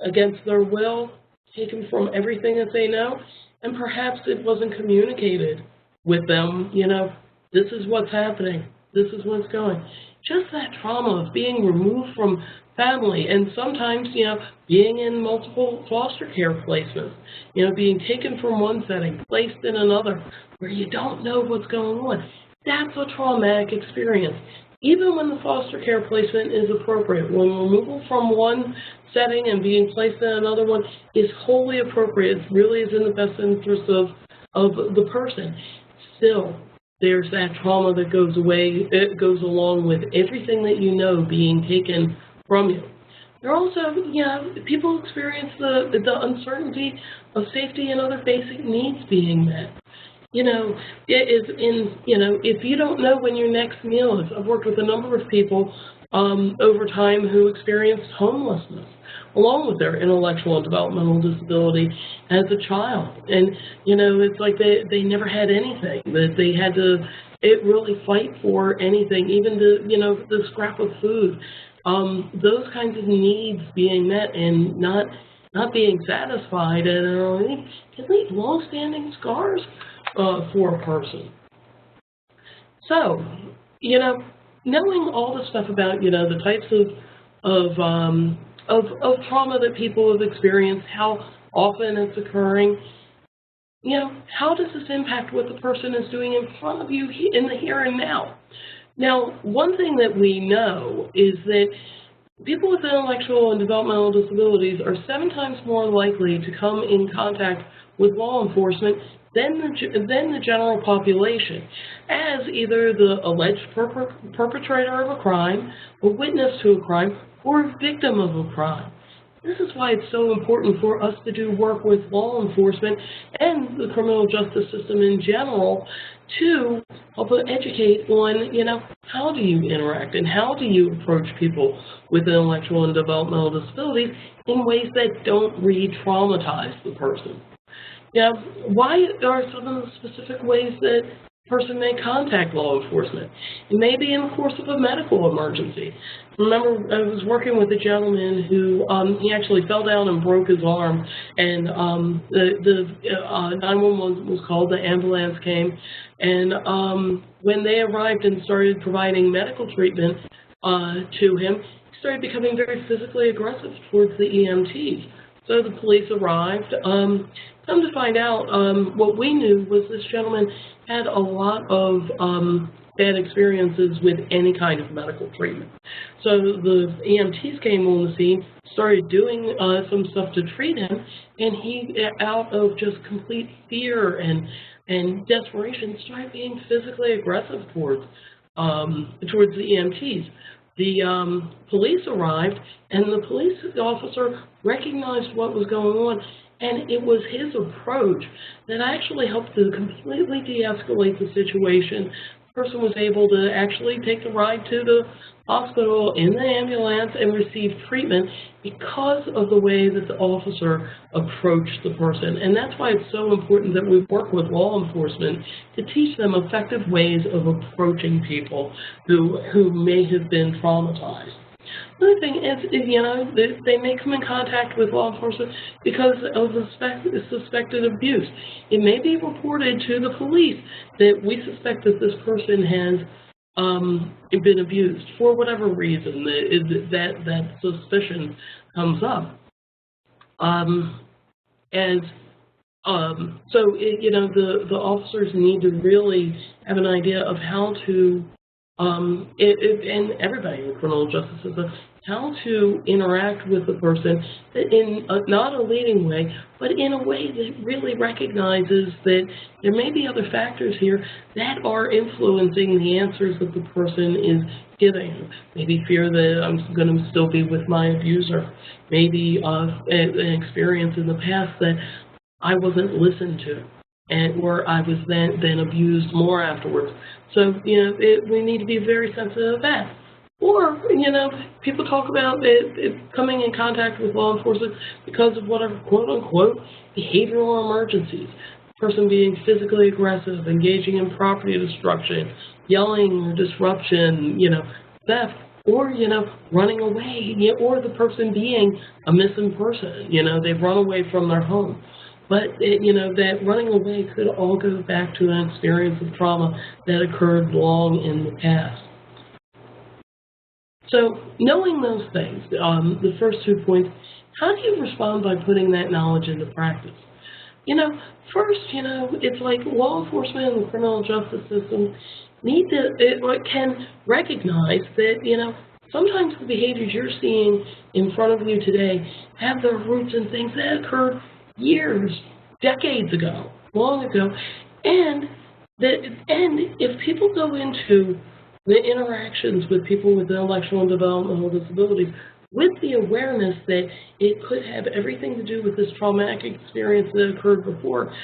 against their will, taken from everything that they know, and perhaps it wasn't communicated with them, you know, this is what's happening, this is what's going. Just that trauma of being removed from family, and sometimes, you know, being in multiple foster care placements, you know, being taken from one setting, placed in another, where you don't know what's going on. That's a traumatic experience. even when the foster care placement is appropriate, when removal from one setting and being placed in another one is wholly appropriate, it really is in the best interest of the person, still there's that trauma that goes away, it goes along with everything that you know being taken from you. There also, people experience the uncertainty of safety and other basic needs being met. If you don't know when your next meal is, I've worked with a number of people over time who experienced homelessness along with their intellectual and developmental disability as a child. And, it's like they never had anything, that they had to really fight for anything, even the scrap of food. Those kinds of needs being met and not being satisfied at an early age can leave long-standing scars for a person. So, knowing all the stuff about, the types of trauma that people have experienced, how often it's occurring, how does this impact what the person is doing in front of you in the here and now? Now, one thing that we know is that people with intellectual and developmental disabilities are 7 times more likely to come in contact with law enforcement than the general population, as either the alleged perpetrator of a crime, a witness to a crime, or a victim of a crime. This is why it's so important for us to do work with law enforcement and the criminal justice system in general to help educate on, how do you interact and how do you approach people with intellectual and developmental disabilities in ways that don't re-traumatize the person. Why are some of the specific ways that a person may contact law enforcement? It may be in the course of a medical emergency. Remember, I was working with a gentleman who he actually fell down and broke his arm, and the 911 was called, the ambulance came, and when they arrived and started providing medical treatment to him, he started becoming very physically aggressive towards the EMTs. So the police arrived. Come to find out, what we knew was this gentleman had a lot of bad experiences with any kind of medical treatment. So the EMTs came on the scene, started doing some stuff to treat him, and he, out of just complete fear and desperation, started being physically aggressive towards the EMTs. The police arrived, and the police officer recognized what was going on, and it was his approach that actually helped to completely de-escalate the situation. The person was able to actually take the ride to the hospital in the ambulance and receive treatment because of the way that the officer approached the person. And that's why it's so important that we work with law enforcement to teach them effective ways of approaching people who may have been traumatized. Another thing is, they may come in contact with law enforcement because of the suspected abuse. It may be reported to the police that we suspect that this person has been abused for whatever reason that suspicion comes up. The officers need to really have an idea of how to, and everybody in the criminal justice system, how to interact with the person in not a leading way, but in a way that really recognizes that there may be other factors here that are influencing the answers that the person is giving. Maybe fear that I'm going to still be with my abuser. Maybe an experience in the past that I wasn't listened to, or I was then abused more afterwards. So, we need to be very sensitive of that. Or, people talk about coming in contact with law enforcement because of whatever, quote-unquote, behavioral emergencies. The person being physically aggressive, engaging in property destruction, yelling or disruption, theft, or, running away, or the person being a missing person. They've run away from their home. But, that running away could all go back to an experience of trauma that occurred long in the past. So, knowing those things, the first 2 points, how do you respond by putting that knowledge into practice? First, it's like law enforcement and the criminal justice system can recognize that, you know, sometimes the behaviors you're seeing in front of you today have their roots in things that occurred years, decades ago, long ago, and if people go into the interactions with people with intellectual and developmental disabilities with the awareness that it could have everything to do with this traumatic experience that occurred before,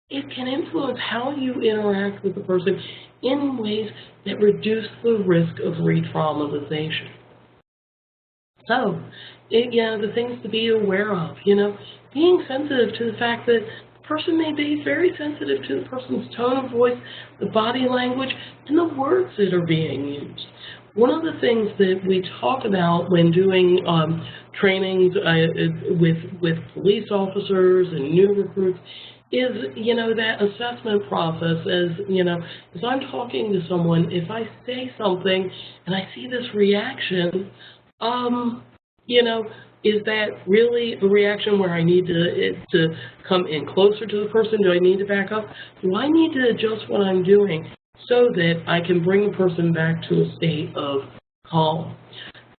it can influence how you interact with the person in ways that reduce the risk of re-traumatization. So, the things to be aware of, being sensitive to the fact that the person may be very sensitive to the person's tone of voice, the body language, and the words that are being used. One of the things that we talk about when doing trainings with police officers and new recruits is, that assessment process. As I'm talking to someone, if I say something and I see this reaction, is that really a reaction where I need to come in closer to the person? Do I need to back up? Do I need to adjust what I'm doing so that I can bring the person back to a state of calm?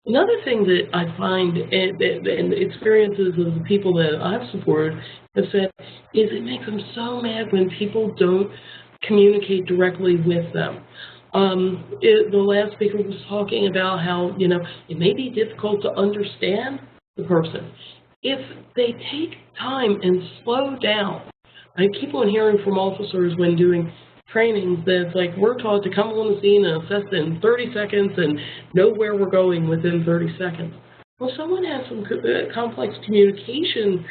Another thing that I find, and experiences of the people that I've supported have said, is it makes them so mad when people don't communicate directly with them. The last speaker was talking about how, it may be difficult to understand the person. If they take time and slow down, I keep on hearing from officers when doing trainings that it's like we're taught to come on the scene and assess in 30 seconds and know where we're going within 30 seconds. Well, someone has some complex communication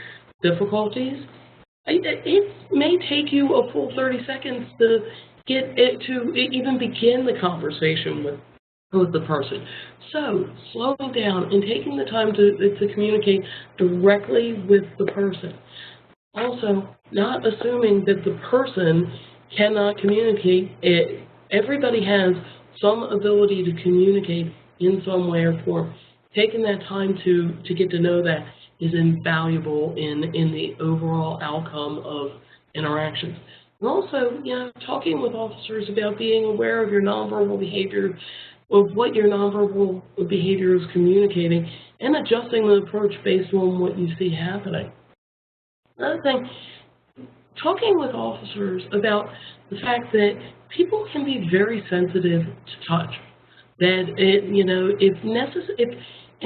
difficulties, it may take you a full 30 seconds to get it to even begin the conversation with the person. So slowing down and taking the time to communicate directly with the person. Also, not assuming that the person cannot communicate. Everybody has some ability to communicate in some way or form. Taking that time to get to know that is invaluable in the overall outcome of interactions. And also, talking with officers about being aware of your nonverbal behavior, of what your nonverbal behavior is communicating, and adjusting the approach based on what you see happening. Another thing, talking with officers about the fact that people can be very sensitive to touch. That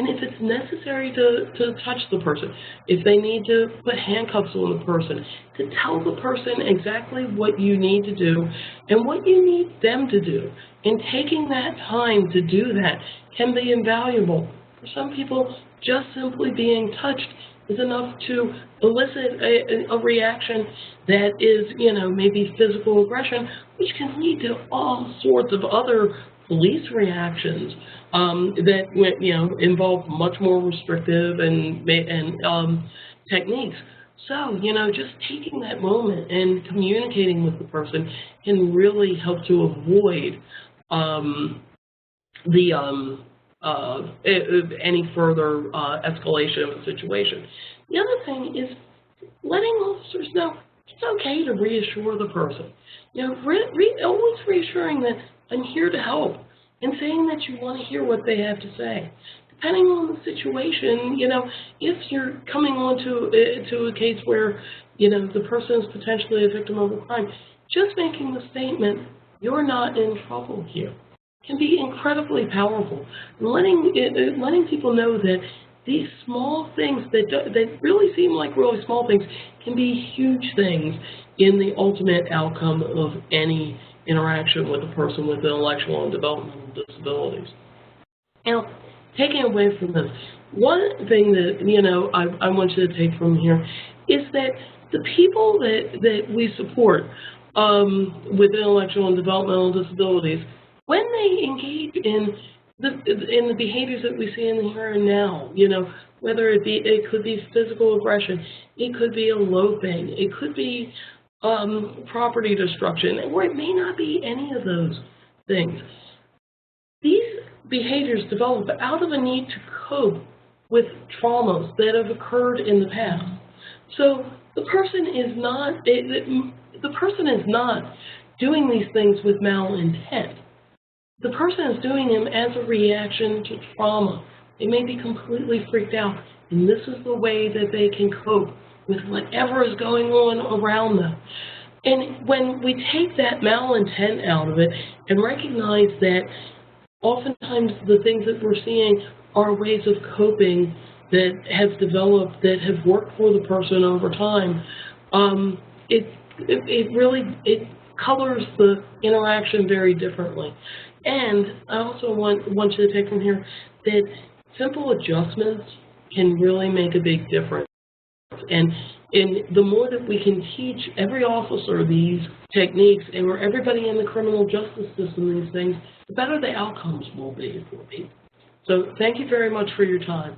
if it's necessary to touch the person, if they need to put handcuffs on the person, to tell the person exactly what you need to do and what you need them to do. And taking that time to do that can be invaluable. For some people, just simply being touched is enough to elicit a reaction that is, maybe physical aggression, which can lead to all sorts of other police reactions that, involve much more restrictive and techniques. So, just taking that moment and communicating with the person can really help to avoid any further escalation of the situation. The other thing is letting officers know it's okay to reassure the person. Always reassuring that I'm here to help and saying that you want to hear what they have to say. Depending on the situation, if you're coming on to a case where, the person is potentially a victim of a crime, just making the statement, you're not in trouble here, can be incredibly powerful. Letting people know that these small things that really seem like really small things can be huge things in the ultimate outcome of any interaction with a person with intellectual and developmental disabilities. Now, taking away from this, one thing that I want you to take from here is that the people that we support with intellectual and developmental disabilities, when they engage in the behaviors that we see in the here and now, whether it could be physical aggression, it could be eloping, it could be property destruction, or it may not be any of those things. These behaviors develop out of a need to cope with traumas that have occurred in the past. So the person is not doing these things with malintent. The person is doing them as a reaction to trauma. They may be completely freaked out, and this is the way that they can cope with whatever is going on around them. And when we take that malintent out of it and recognize that oftentimes the things that we're seeing are ways of coping that have developed, that have worked for the person over time, it really colors the interaction very differently. And I also want you to take from here that simple adjustments can really make a big difference. And the more that we can teach every officer these techniques, or everybody in the criminal justice system these things, the better the outcomes will be for people. So thank you very much for your time.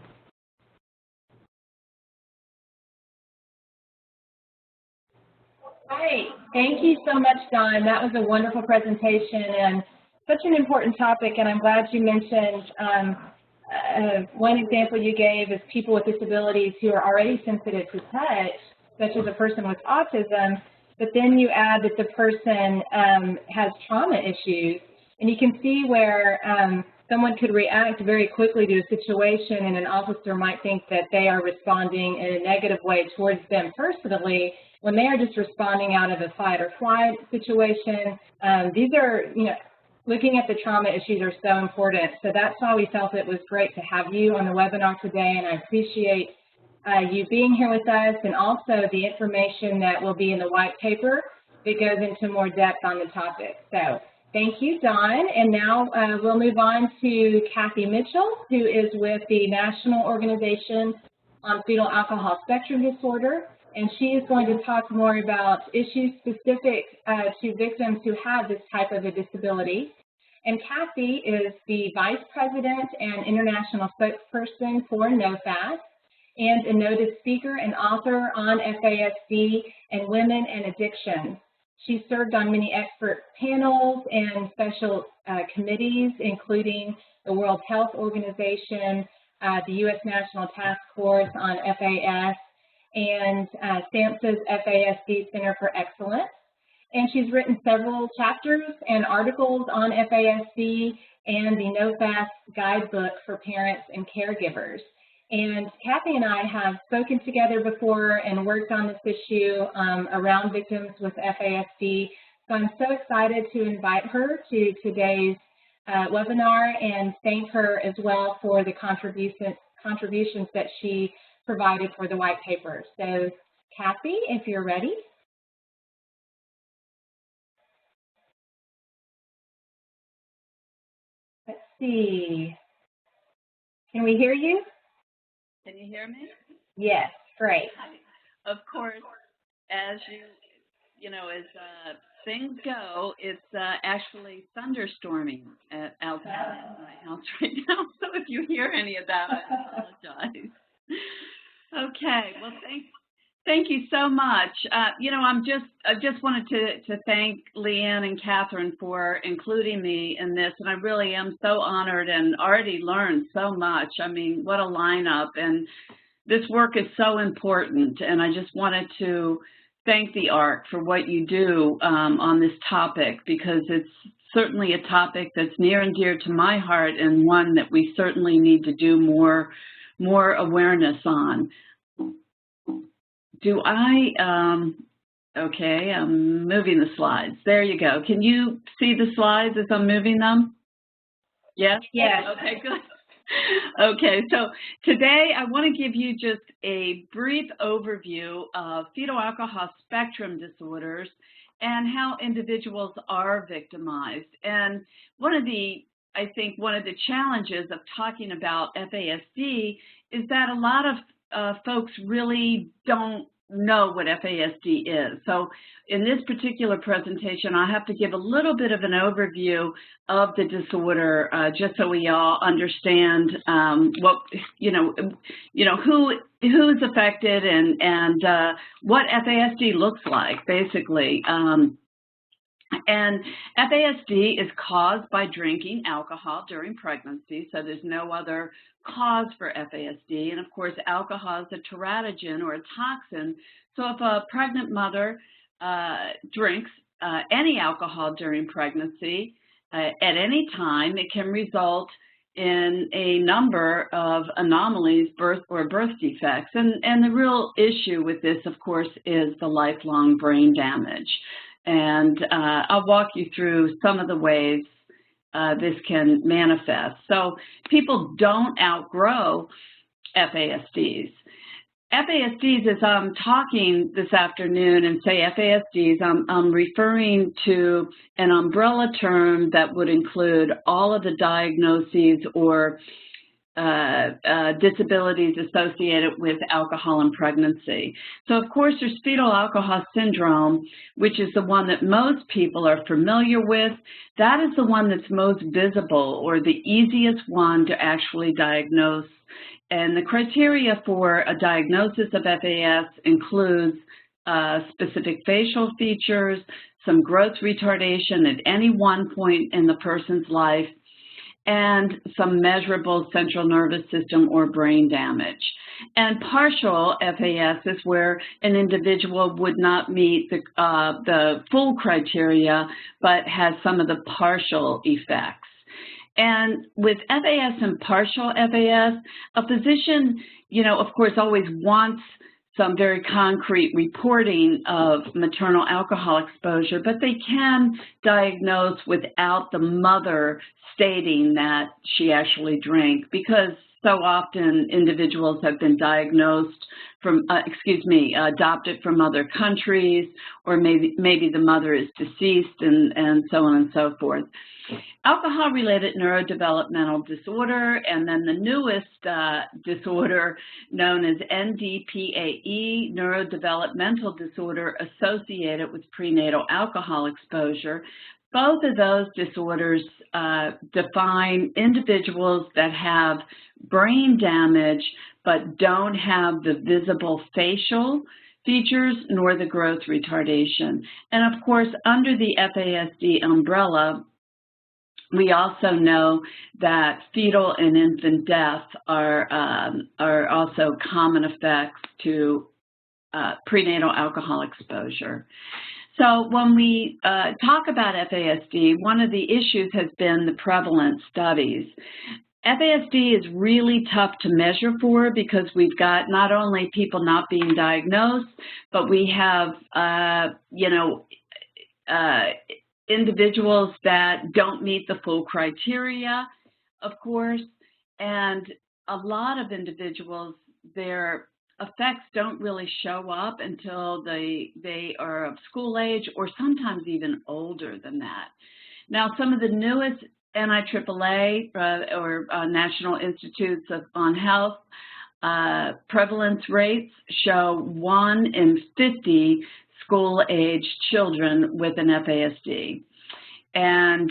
Right. Thank you so much, Don. That was a wonderful presentation and such an important topic, and I'm glad you mentioned one example you gave is people with disabilities who are already sensitive to touch, such as a person with autism, but then you add that the person has trauma issues, and you can see where someone could react very quickly to a situation, and an officer might think that they are responding in a negative way towards them personally, when they are just responding out of a fight or flight situation. These are, looking at the trauma issues are so important. So that's why we felt it was great to have you on the webinar today, and I appreciate you being here with us, and also the information that will be in the white paper that goes into more depth on the topic. So thank you, Don. And now we'll move on to Kathy Mitchell, who is with the National Organization on Fetal Alcohol Spectrum Disorder. And she is going to talk more about issues specific to victims who have this type of a disability. And Kathy is the Vice President and International Spokesperson for NOFAS, and a noted speaker and author on FASD and women and addiction. She served on many expert panels and special committees, including the World Health Organization, the U.S. National Task Force on FAS, and SAMHSA's FASD Center for Excellence. And she's written several chapters and articles on FASD and the NOFAS guidebook for parents and caregivers. And Kathy and I have spoken together before and worked on this issue around victims with FASD. So I'm so excited to invite her to today's webinar and thank her as well for the contributions that she provided for the white paper. So Kathy, if you're ready. Let's see. Can we hear you? Can you hear me? Yes, great. Of course, as as things go, it's actually thunderstorming outside my house right now. So if you hear any of that, I apologize. Okay. Well, thank you so much. I just wanted to thank Leanne and Catherine for including me in this, and I really am so honored and already learned so much. I mean, what a lineup, and this work is so important, and I just wanted to thank the ARC for what you do on this topic, because it's certainly a topic that's near and dear to my heart, and one that we certainly need to do more awareness on. Okay, I'm moving the slides. There you go. Can you see the slides as I'm moving them? Yes? Yes. Okay, good. Okay, so today I want to give you just a brief overview of fetal alcohol spectrum disorders and how individuals are victimized. And I think one of the challenges of talking about FASD is that a lot of folks really don't know what FASD is. So in this particular presentation, I have to give a little bit of an overview of the disorder, just so we all understand who's affected and what FASD looks like, basically. And FASD is caused by drinking alcohol during pregnancy, so there's no other cause for FASD. And of course, alcohol is a teratogen or a toxin. So if a pregnant mother drinks any alcohol during pregnancy at any time, it can result in a number of anomalies, birth defects. And the real issue with this, of course, is the lifelong brain damage. And I'll walk you through some of the ways this can manifest. So people don't outgrow FASDs. FASDs, as I'm talking this afternoon and say FASDs, I'm referring to an umbrella term that would include all of the diagnoses or disabilities associated with alcohol and pregnancy. So, of course, there's fetal alcohol syndrome, which is the one that most people are familiar with. That is the one that's most visible or the easiest one to actually diagnose. And the criteria for a diagnosis of FAS includes specific facial features, some growth retardation at any one point in the person's life, and some measurable central nervous system or brain damage. And partial FAS is where an individual would not meet the full criteria, but has some of the partial effects. And with FAS and partial FAS, a physician, of course, always wants some very concrete reporting of maternal alcohol exposure, but they can diagnose without the mother stating that she actually drank, because so often individuals have been diagnosed from, adopted from other countries, or maybe the mother is deceased, and so on and so forth. Alcohol-related neurodevelopmental disorder, and then the newest disorder known as NDPAE, neurodevelopmental disorder associated with prenatal alcohol exposure. Both of those disorders define individuals that have brain damage but don't have the visible facial features nor the growth retardation. And of course, under the FASD umbrella, we also know that fetal and infant death are also common effects to prenatal alcohol exposure. So when we talk about FASD, one of the issues has been the prevalence studies. FASD is really tough to measure for because we've got not only people not being diagnosed, but we have, individuals that don't meet the full criteria, of course, and a lot of individuals, their effects don't really show up until they are of school age or sometimes even older than that. Now, some of the newest NIAAA or National Institutes on Health prevalence rates show 1 in 50 school-age children with an FASD. And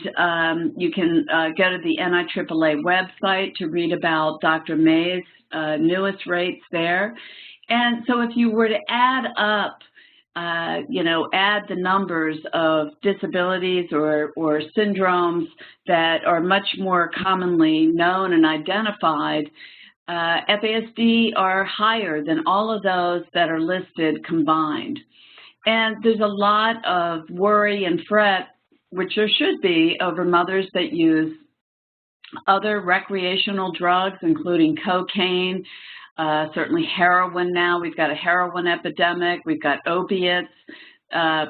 you can go to the NIAAA website to read about Dr. May's newest rates there. And so if you were to add up, add the numbers of disabilities or syndromes that are much more commonly known and identified, FASD are higher than all of those that are listed combined. And there's a lot of worry and fret, which there should be, over mothers that use other recreational drugs, including cocaine, certainly heroin now. We've got a heroin epidemic. We've got opiates,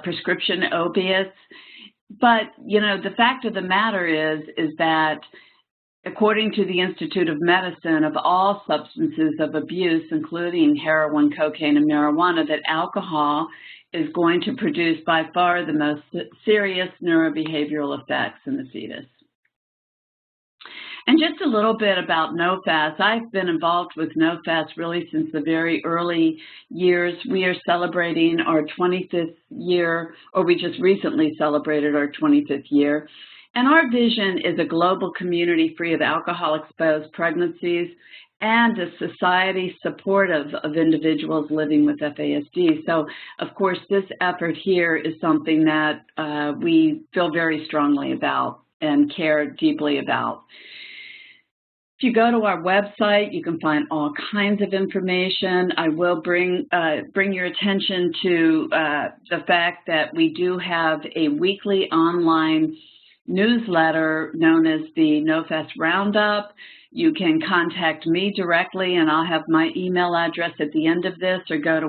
prescription opiates. But, the fact of the matter is that according to the Institute of Medicine, of all substances of abuse, including heroin, cocaine, and marijuana, that alcohol is going to produce by far the most serious neurobehavioral effects in the fetus. And just a little bit about NOFAS. I've been involved with NOFAS really since the very early years. We are celebrating our 25th year, or we just recently celebrated our 25th year. And our vision is a global community free of alcohol-exposed pregnancies and a society supportive of individuals living with FASD. So, of course, this effort here is something that we feel very strongly about and care deeply about. If you go to our website, you can find all kinds of information. I will bring your attention to the fact that we do have a weekly online newsletter known as the NoFast Roundup. You can contact me directly, and I'll have my email address at the end of this, or go to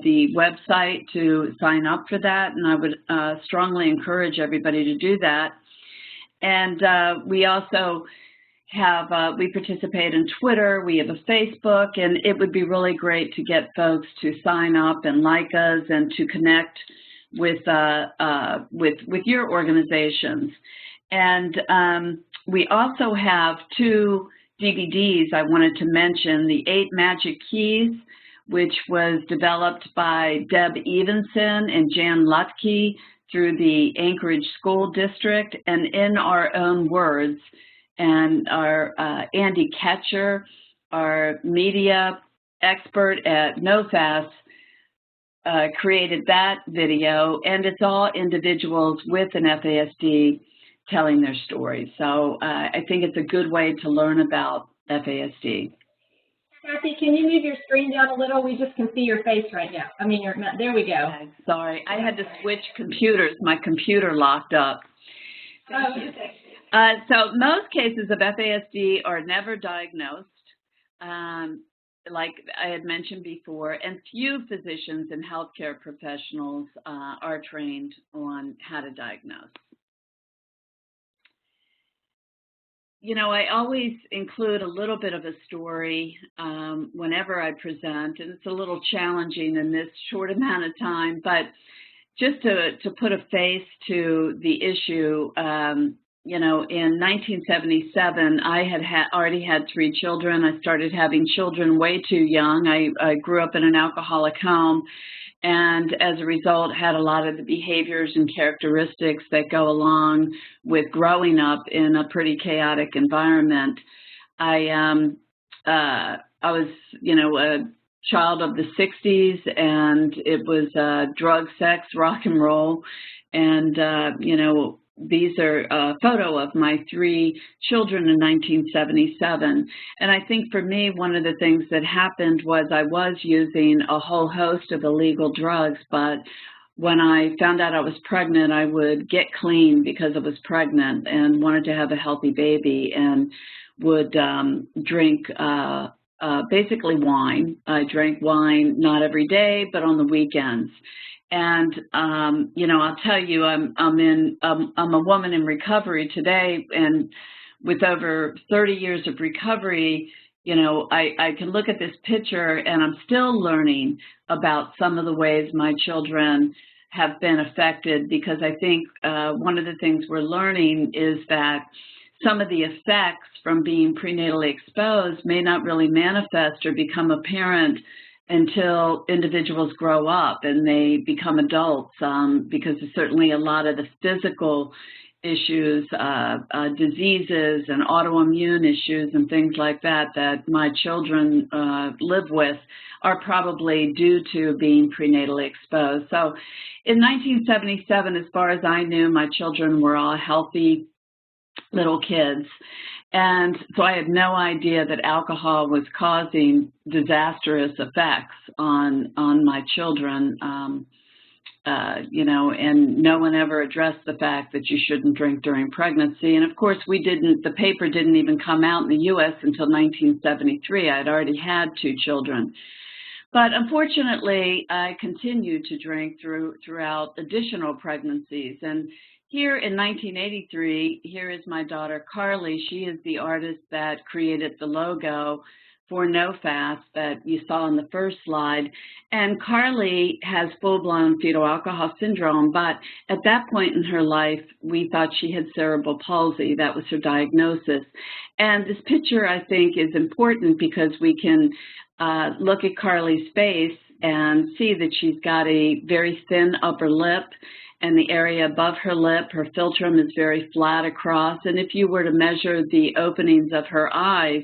the website to sign up for that, and I would strongly encourage everybody to do that. And we also have, we participate in Twitter, we have a Facebook, and it would be really great to get folks to sign up and like us and to connect with your organizations. And we also have 2 DVDs I wanted to mention, the 8 Magic Keys, which was developed by Deb Evenson and Jan Lutke through the Anchorage School District, and In Our Own Words. And our Andy Ketcher, our media expert at NoFast, created that video, and it's all individuals with an FASD telling their stories. So I think it's a good way to learn about FASD. Kathy, can you move your screen down a little? We just can see your face right now. I mean, there we go. Okay, sorry, I had to switch computers. My computer locked up. So most cases of FASD are never diagnosed, like I had mentioned before, and few physicians and healthcare professionals are trained on how to diagnose. You know, I always include a little bit of a story whenever I present, and it's a little challenging in this short amount of time, but just to put a face to the issue, you know, in 1977, I had already had 3 children. I started having children way too young. I grew up in an alcoholic home, and as a result had a lot of the behaviors and characteristics that go along with growing up in a pretty chaotic environment. I was, you know, a child of the 60s, and it was drug, sex, rock and roll, and, you know, these are a photo of my 3 children in 1977. And I think for me, one of the things that happened was I was using a whole host of illegal drugs, but when I found out I was pregnant, I would get clean because I was pregnant and wanted to have a healthy baby, and would drink basically wine. I drank wine not every day, but on the weekends. And, you know, I'll tell you, I'm a woman in recovery today, and with over 30 years of recovery, you know, I can look at this picture and I'm still learning about some of the ways my children have been affected, because I think one of the things we're learning is that some of the effects from being prenatally exposed may not really manifest or become apparent until individuals grow up and they become adults, because there's certainly a lot of the physical issues, diseases and autoimmune issues and things like that that my children live with are probably due to being prenatally exposed. So in 1977, as far as I knew, my children were all healthy little kids. And so I had no idea that alcohol was causing disastrous effects on my children, you know, and no one ever addressed the fact that you shouldn't drink during pregnancy. And of course, the paper didn't even come out in the U.S. until 1973. I had already had 2 children. But unfortunately, I continued to drink throughout additional pregnancies. And here in 1983, here is my daughter, Carly. She is the artist that created the logo for NoFast that you saw in the first slide. And Carly has full-blown fetal alcohol syndrome, but at that point in her life, we thought she had cerebral palsy. That was her diagnosis. And this picture, I think, is important because we can look at Carly's face and see that she's got a very thin upper lip, and the area above her lip, her philtrum is very flat across. And if you were to measure the openings of her eyes,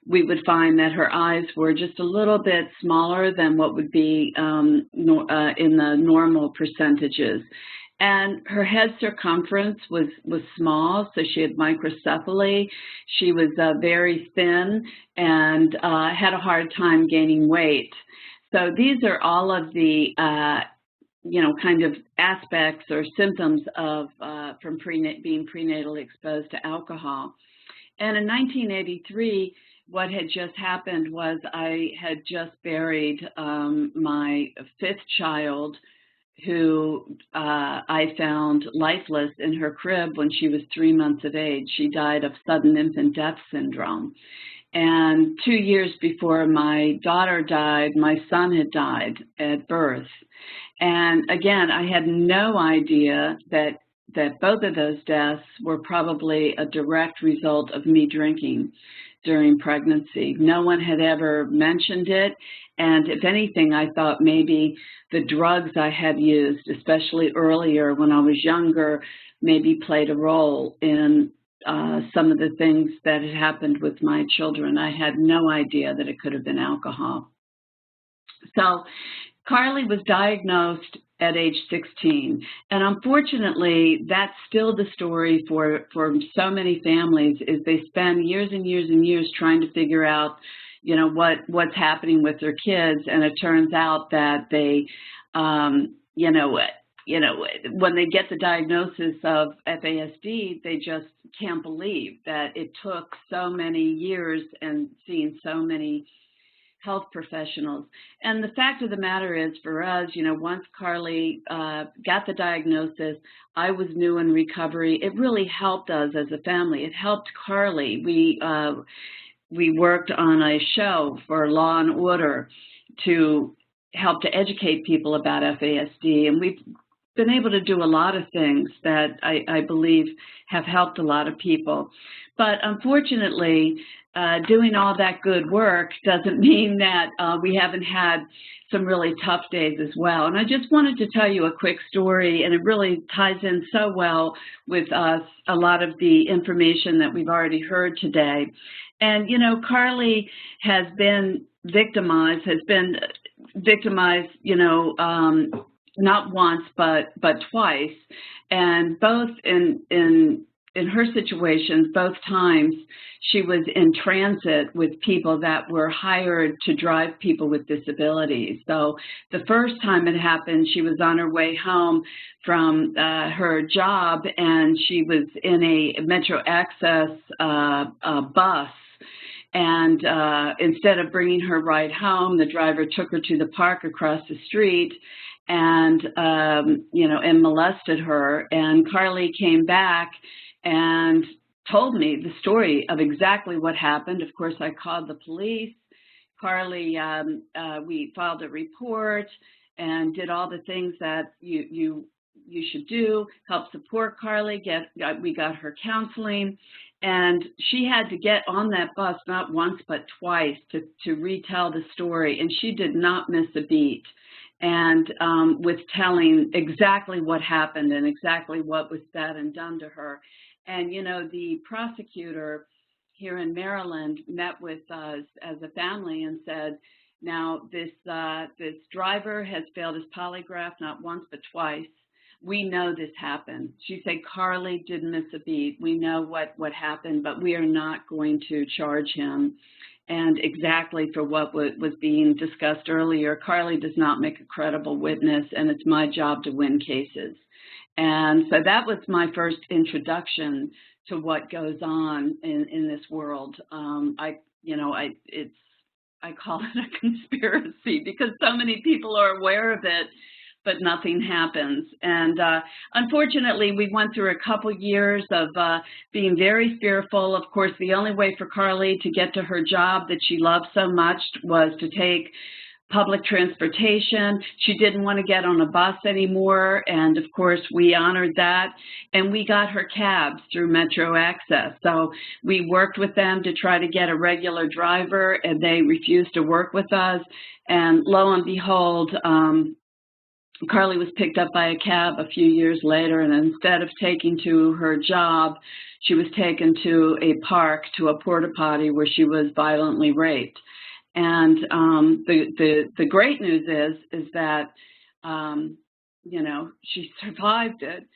we would find that her eyes were just a little bit smaller than what would be in the normal percentages. And her head circumference was small, so she had microcephaly. She was very thin and had a hard time gaining weight. So these are all of the, kind of aspects or symptoms of from being prenatally exposed to alcohol. And in 1983, what had just happened was I had just buried my 5th child, who I found lifeless in her crib when she was 3 months of age. She died of sudden infant death syndrome. And 2 years before my daughter died, my son had died at birth. And again, I had no idea that both of those deaths were probably a direct result of me drinking during pregnancy. No one had ever mentioned it, and if anything, I thought maybe the drugs I had used, especially earlier when I was younger, maybe played a role in some of the things that had happened with my children. I had no idea that it could have been alcohol. So Carly was diagnosed at age 16, and unfortunately, that's still the story for so many families, is they spend years and years and years trying to figure out, what's happening with their kids, and it turns out that they, when they get the diagnosis of FASD, they just can't believe that it took so many years and seeing so many health professionals. And the fact of the matter is, for us, once Carly got the diagnosis, I was new in recovery. It really helped us as a family. It helped Carly. We worked on a show for Law and Order to help to educate people about FASD, and we've been able to do a lot of things that I believe have helped a lot of people. But unfortunately, doing all that good work doesn't mean that we haven't had some really tough days as well. And I just wanted to tell you a quick story, and it really ties in so well with a lot of the information that we've already heard today. And, Carly has been victimized, not once, but twice. And both in her situations, both times, she was in transit with people that were hired to drive people with disabilities. So the first time it happened, she was on her way home from her job, and she was in a Metro Access bus. And instead of bringing her right home, the driver took her to the park across the street and, and molested her. And Carly came back and told me the story of exactly what happened. Of course, I called the police. Carly, we filed a report and did all the things that you should do, help support Carly. We got her counseling. And she had to get on that bus not once but twice to retell the story, and she did not miss a beat. And with telling exactly what happened and exactly what was said and done to her. And, the prosecutor here in Maryland met with us as a family and said, now this driver has failed his polygraph not once but twice. We know this happened. She said, Carly didn't miss a beat. We know what happened, but we are not going to charge him. And exactly for what was being discussed earlier, Carly does not make a credible witness, and it's my job to win cases. And so that was my first introduction to what goes on in this world. I call it a conspiracy because so many people are aware of it, but nothing happens. And unfortunately, we went through a couple years of being very fearful. Of course, the only way for Carly to get to her job that she loved so much was to take public transportation. She didn't want to get on a bus anymore, and of course we honored that, and we got her cabs through Metro Access. So we worked with them to try to get a regular driver, and they refused to work with us, and lo and behold, Carly was picked up by a cab a few years later, and instead of taking to her job, she was taken to a park, to a porta potty, where she was violently raped. And the great news is that you know, she survived it.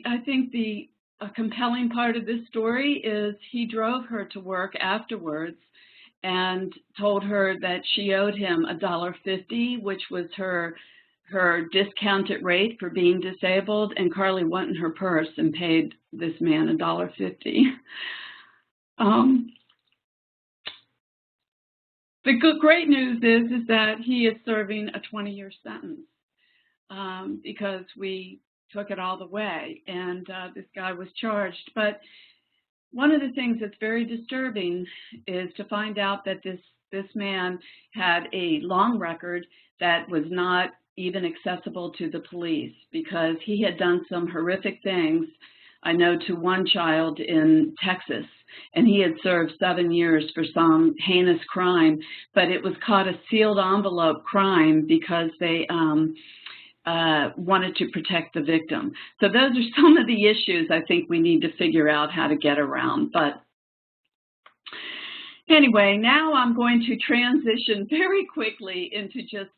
I think a compelling part of this story is he drove her to work afterwards and told her that she owed him $1.50, which was her discounted rate for being disabled, and Carly went in her purse and paid this man $1.50. The great news is that he is serving a 20-year sentence because we took it all the way, and this guy was charged. But one of the things that's very disturbing is to find out that this man had a long record that was not even accessible to the police because he had done some horrific things, I know, to one child in Texas, and he had served 7 years for some heinous crime, but it was called a sealed envelope crime because they wanted to protect the victim. So those are some of the issues I think we need to figure out how to get around. But anyway, now I'm going to transition very quickly into just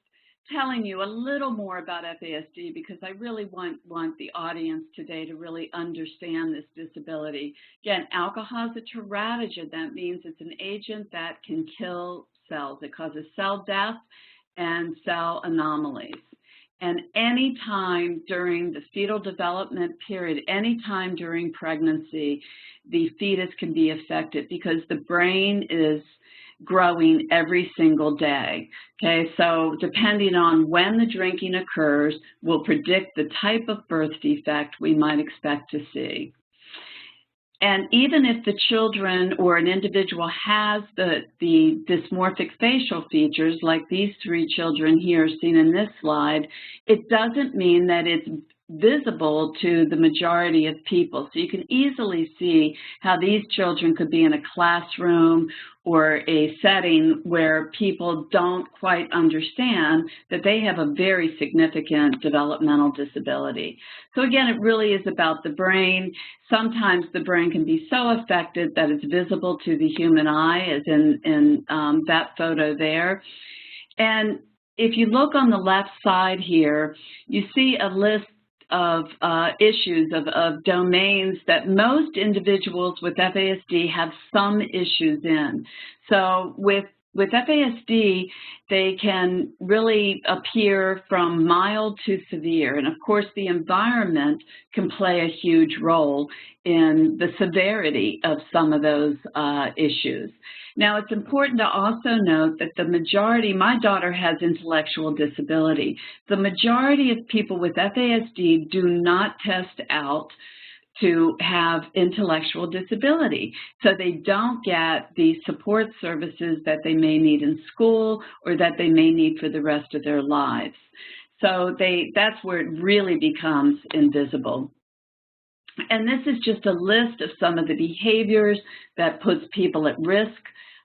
telling you a little more about FASD because I really want the audience today to really understand this disability. Again, alcohol is a teratogen. That means it's an agent that can kill cells. It causes cell death and cell anomalies. And any time during the fetal development period, any time during pregnancy, the fetus can be affected because the brain is growing every single day. Okay, so depending on when the drinking occurs will predict the type of birth defect we might expect to see. And even if the children or an individual has the dysmorphic facial features, like these 3 children here seen in this slide, it doesn't mean that it's visible to the majority of people. So you can easily see how these children could be in a classroom or a setting where people don't quite understand that they have a very significant developmental disability. So again, it really is about the brain. Sometimes the brain can be so affected that it's visible to the human eye, as in that photo there. And if you look on the left side here, you see a list of issues, of domains that most individuals with FASD have some issues in. So with FASD, they can really appear from mild to severe. And of course, the environment can play a huge role in the severity of some of those issues. Now, it's important to also note that the majority, my daughter has intellectual disability. The majority of people with FASD do not test out to have intellectual disability. So they don't get the support services that they may need in school or that they may need for the rest of their lives. So that's where it really becomes invisible. And this is just a list of some of the behaviors that puts people at risk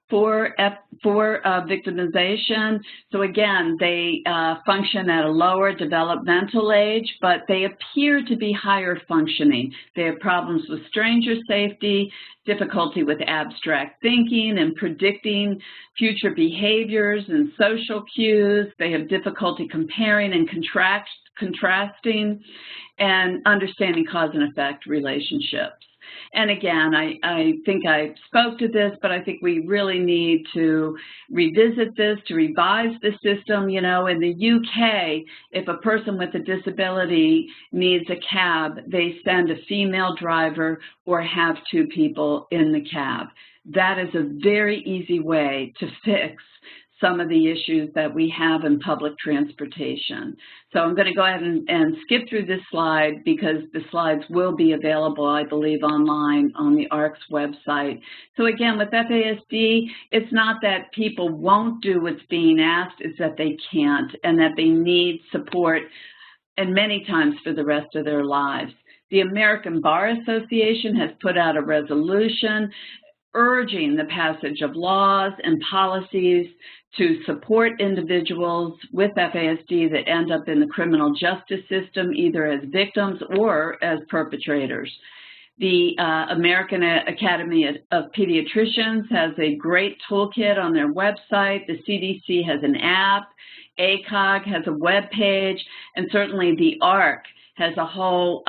for victimization. So again, they function at a lower developmental age, but they appear to be higher functioning. They have problems with stranger safety, difficulty with abstract thinking and predicting future behaviors and social cues. They have difficulty comparing and contrasting and understanding cause and effect relationships. And again, I think I spoke to this, but I think we really need to revisit this, to revise the system. You know, in the UK, if a person with a disability needs a cab, they send a female driver or have 2 people in the cab. That is a very easy way to fix some of the issues that we have in public transportation. So I'm going to go ahead and skip through this slide because the slides will be available, I believe, online on the ARCS website. So again, with FASD, it's not that people won't do what's being asked, it's that they can't and that they need support, and many times for the rest of their lives. The American Bar Association has put out a resolution urging the passage of laws and policies to support individuals with FASD that end up in the criminal justice system, either as victims or as perpetrators. The American Academy of Pediatricians has a great toolkit on their website. The CDC has an app. ACOG has a web page. And certainly the ARC has a whole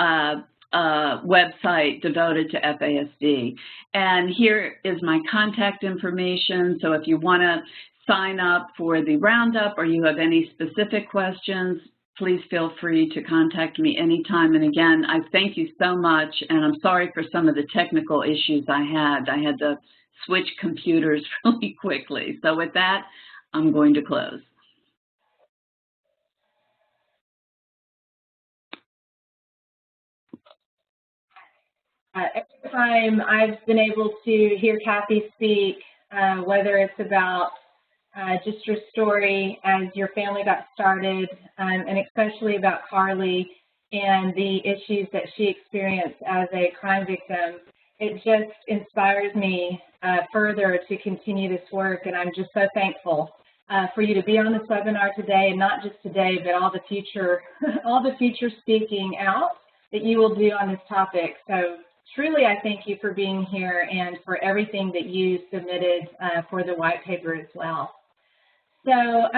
website devoted to FASD. And here is my contact information. So if you want to sign up for the roundup or you have any specific questions, please feel free to contact me anytime. And again, I thank you so much, and I'm sorry for some of the technical issues I had. I had to switch computers really quickly. So with that, I'm going to close. Every time I've been able to hear Kathy speak, whether it's about just your story as your family got started, and especially about Carly and the issues that she experienced as a crime victim, it just inspires me further to continue this work, and I'm just so thankful for you to be on this webinar today, and not just today, but all the future speaking out that you will do on this topic. So truly, I thank you for being here and for everything that you submitted for the white paper as well. So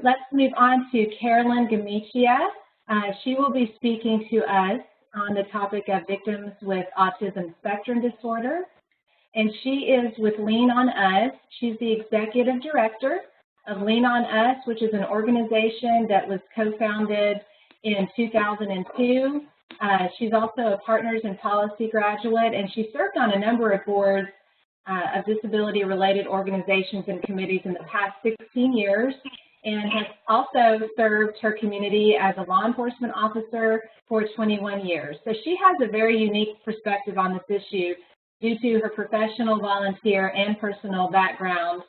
let's move on to Carolyn Gamicia. She will be speaking to us on the topic of victims with autism spectrum disorder. And she is with Lean on Us. She's the executive director of Lean on Us, which is an organization that was co-founded in 2002. She's also a Partners in Policy graduate, and she served on a number of boards of disability-related organizations and committees in the past 16 years, and has also served her community as a law enforcement officer for 21 years. So she has a very unique perspective on this issue due to her professional, volunteer, and personal background.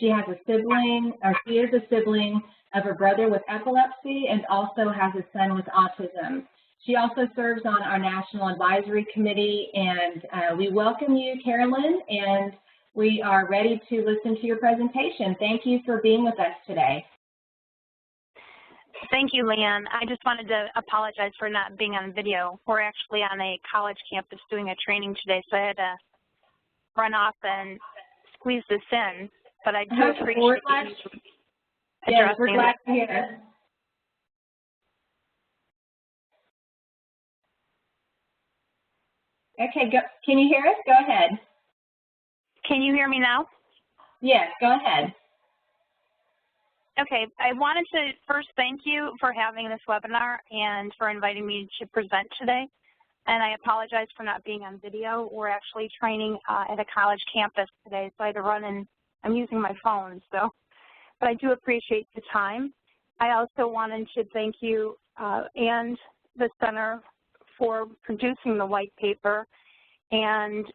She has a sibling, or she is a sibling of a brother with epilepsy and also has a son with autism. She also serves on our National Advisory Committee, and we welcome you, Carolyn, and we are ready to listen to your presentation. Thank you for being with us today. Thank you, Leanne. I just wanted to apologize for not being on video. We're actually on a college campus doing a training today, so I had to run off and squeeze this in, but I do appreciate you addressing it. Yes, we're glad to hear it. Okay, can you hear us? Go ahead. Can you hear me now? Yes, go ahead. Okay, I wanted to first thank you for having this webinar and for inviting me to present today. And I apologize for not being on video. We're actually training at a college campus today, so I had to run and I'm using my phone. So, but I do appreciate the time. I also wanted to thank you and the Center for producing the white paper, and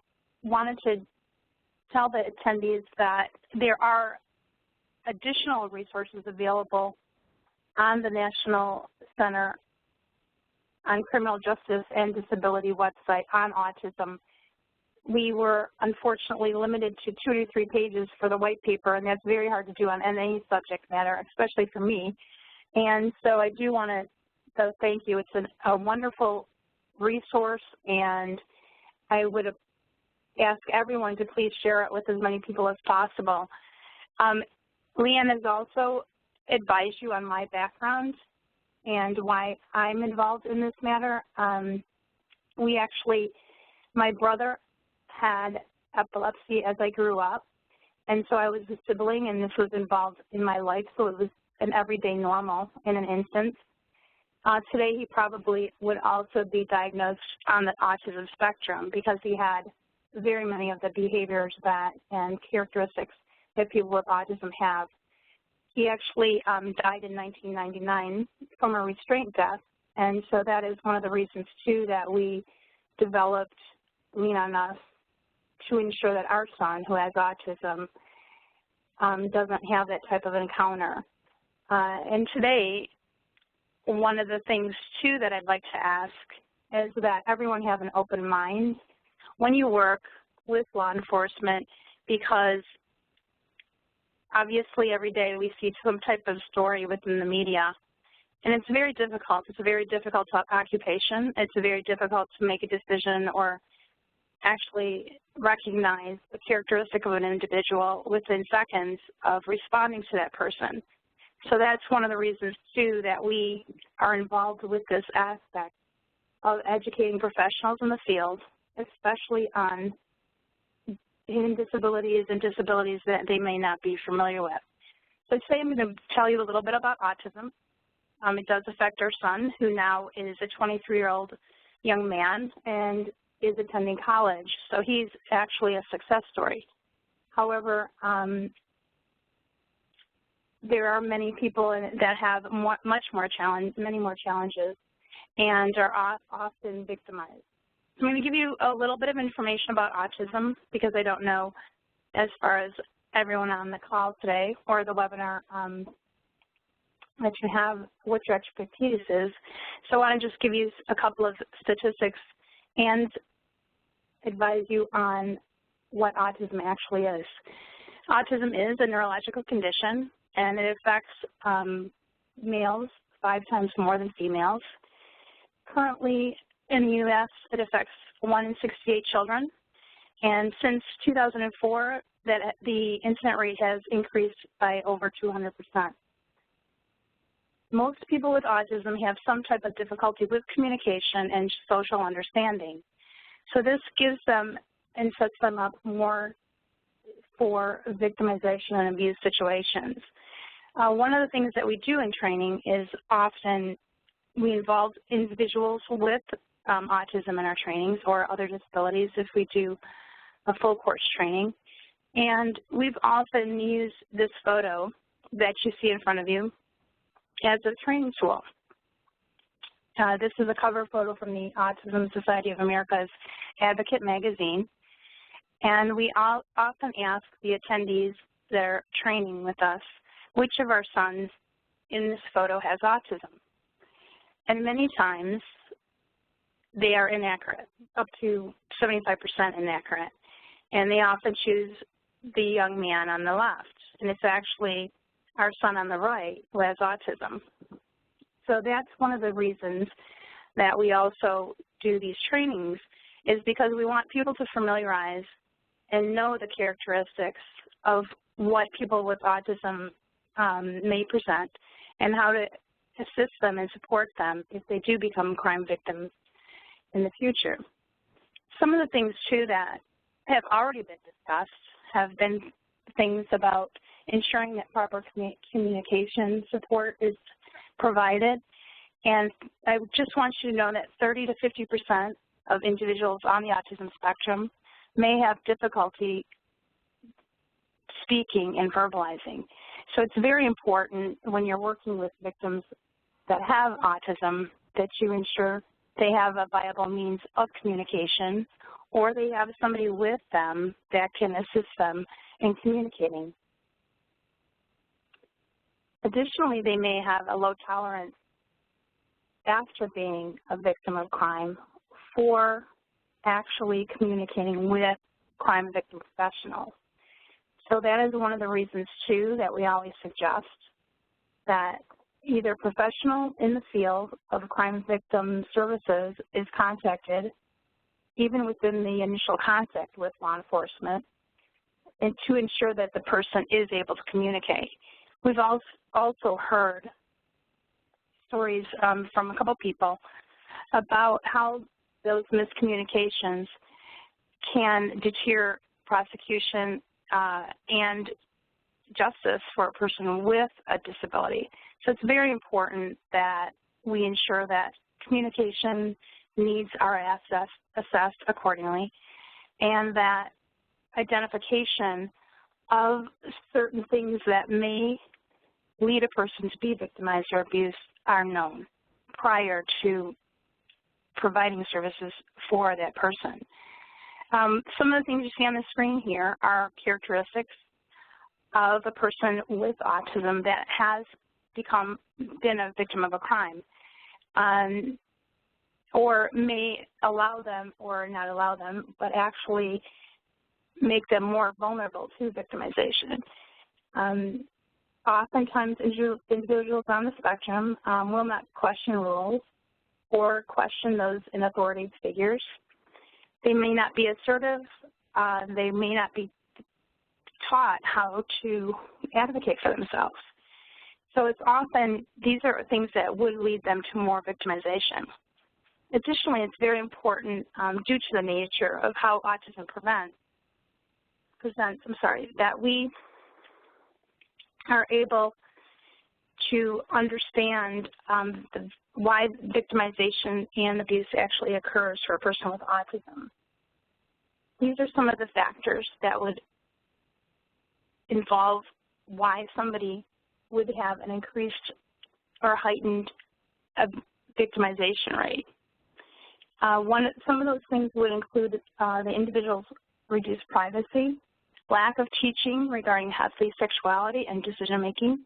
wanted to tell the attendees that there are additional resources available on the National Center on Criminal Justice and Disability website on autism. We were unfortunately limited to 2 to 3 pages for the white paper, and that's very hard to do on any subject matter, especially for me. And so I do want to thank you. It's a wonderful resource, and I would ask everyone to please share it with as many people as possible. Leanne has also advised you on my background and why I'm involved in this matter. My brother had epilepsy as I grew up, and so I was a sibling, and this was involved in my life, so it was an everyday normal in an instance. Today, he probably would also be diagnosed on the autism spectrum because he had very many of the behaviors and characteristics that people with autism have. He actually died in 1999 from a restraint death, and so that is one of the reasons, too, that we developed Lean on Us to ensure that our son, who has autism, doesn't have that type of encounter. And today, one of the things, too, that I'd like to ask is that everyone have an open mind when you work with law enforcement, because obviously every day we see some type of story within the media, and it's very difficult. It's a very difficult occupation. It's very difficult to make a decision or actually recognize the characteristic of an individual within seconds of responding to that person. So that's one of the reasons, too, that we are involved with this aspect of educating professionals in the field, especially on hidden disabilities and disabilities that they may not be familiar with. So today I'm going to tell you a little bit about autism. It does affect our son, who now is a 23-year-old young man and is attending college. So he's actually a success story. However, there are many people that have many more challenges and are often victimized. So I'm going to give you a little bit of information about autism because I don't know, as far as everyone on the call today or the webinar, that you have what your expertise is. So I want to just give you a couple of statistics and advise you on what autism actually is. Autism is a neurological condition, and it affects males 5 times more than females. Currently in the U.S., it affects 1 in 68 children, and since 2004, the incident rate has increased by over 200%. Most people with autism have some type of difficulty with communication and social understanding. So this gives them and sets them up more for victimization and abuse situations. One of the things that we do in training is often we involve individuals with autism in our trainings or other disabilities if we do a full course training. And we've often used this photo that you see in front of you as a training tool. This is a cover photo from the Autism Society of America's Advocate magazine. And we often ask the attendees that are training with us, which of our sons in this photo has autism? And many times they are inaccurate, up to 75% inaccurate. And they often choose the young man on the left. And it's actually our son on the right who has autism. So that's one of the reasons that we also do these trainings, is because we want people to familiarize and know the characteristics of what people with autism may present and how to assist them and support them if they do become crime victims in the future. Some of the things, too, that have already been discussed have been things about ensuring that proper communication support is provided. And I just want you to know that 30 to 50% of individuals on the autism spectrum may have difficulty speaking and verbalizing. So it's very important when you're working with victims that have autism that you ensure they have a viable means of communication, or they have somebody with them that can assist them in communicating. Additionally, they may have a low tolerance after being a victim of crime for actually communicating with crime victim professionals. So that is one of the reasons, too, that we always suggest that either professional in the field of crime victim services is contacted, even within the initial contact with law enforcement, and to ensure that the person is able to communicate. We've also heard stories from a couple people about how those miscommunications can deter prosecution and justice for a person with a disability. So it's very important that we ensure that communication needs are assessed accordingly, and that identification of certain things that may lead a person to be victimized or abused are known prior to providing services for that person. Some of the things you see on the screen here are characteristics of a person with autism that has been a victim of a crime, or may allow them or not allow them, but actually make them more vulnerable to victimization. Oftentimes, individuals on the spectrum will not question rules or question those in authority figures. They may not be assertive. They may not be taught how to advocate for themselves. So it's often, these are things that would lead them to more victimization. Additionally, it's very important due to the nature of how autism presents, that we are able to understand why victimization and abuse actually occurs for a person with autism. These are some of the factors that would involve why somebody would have an increased or heightened victimization rate. Some of those things would include the individual's reduced privacy, lack of teaching regarding healthy sexuality and decision-making,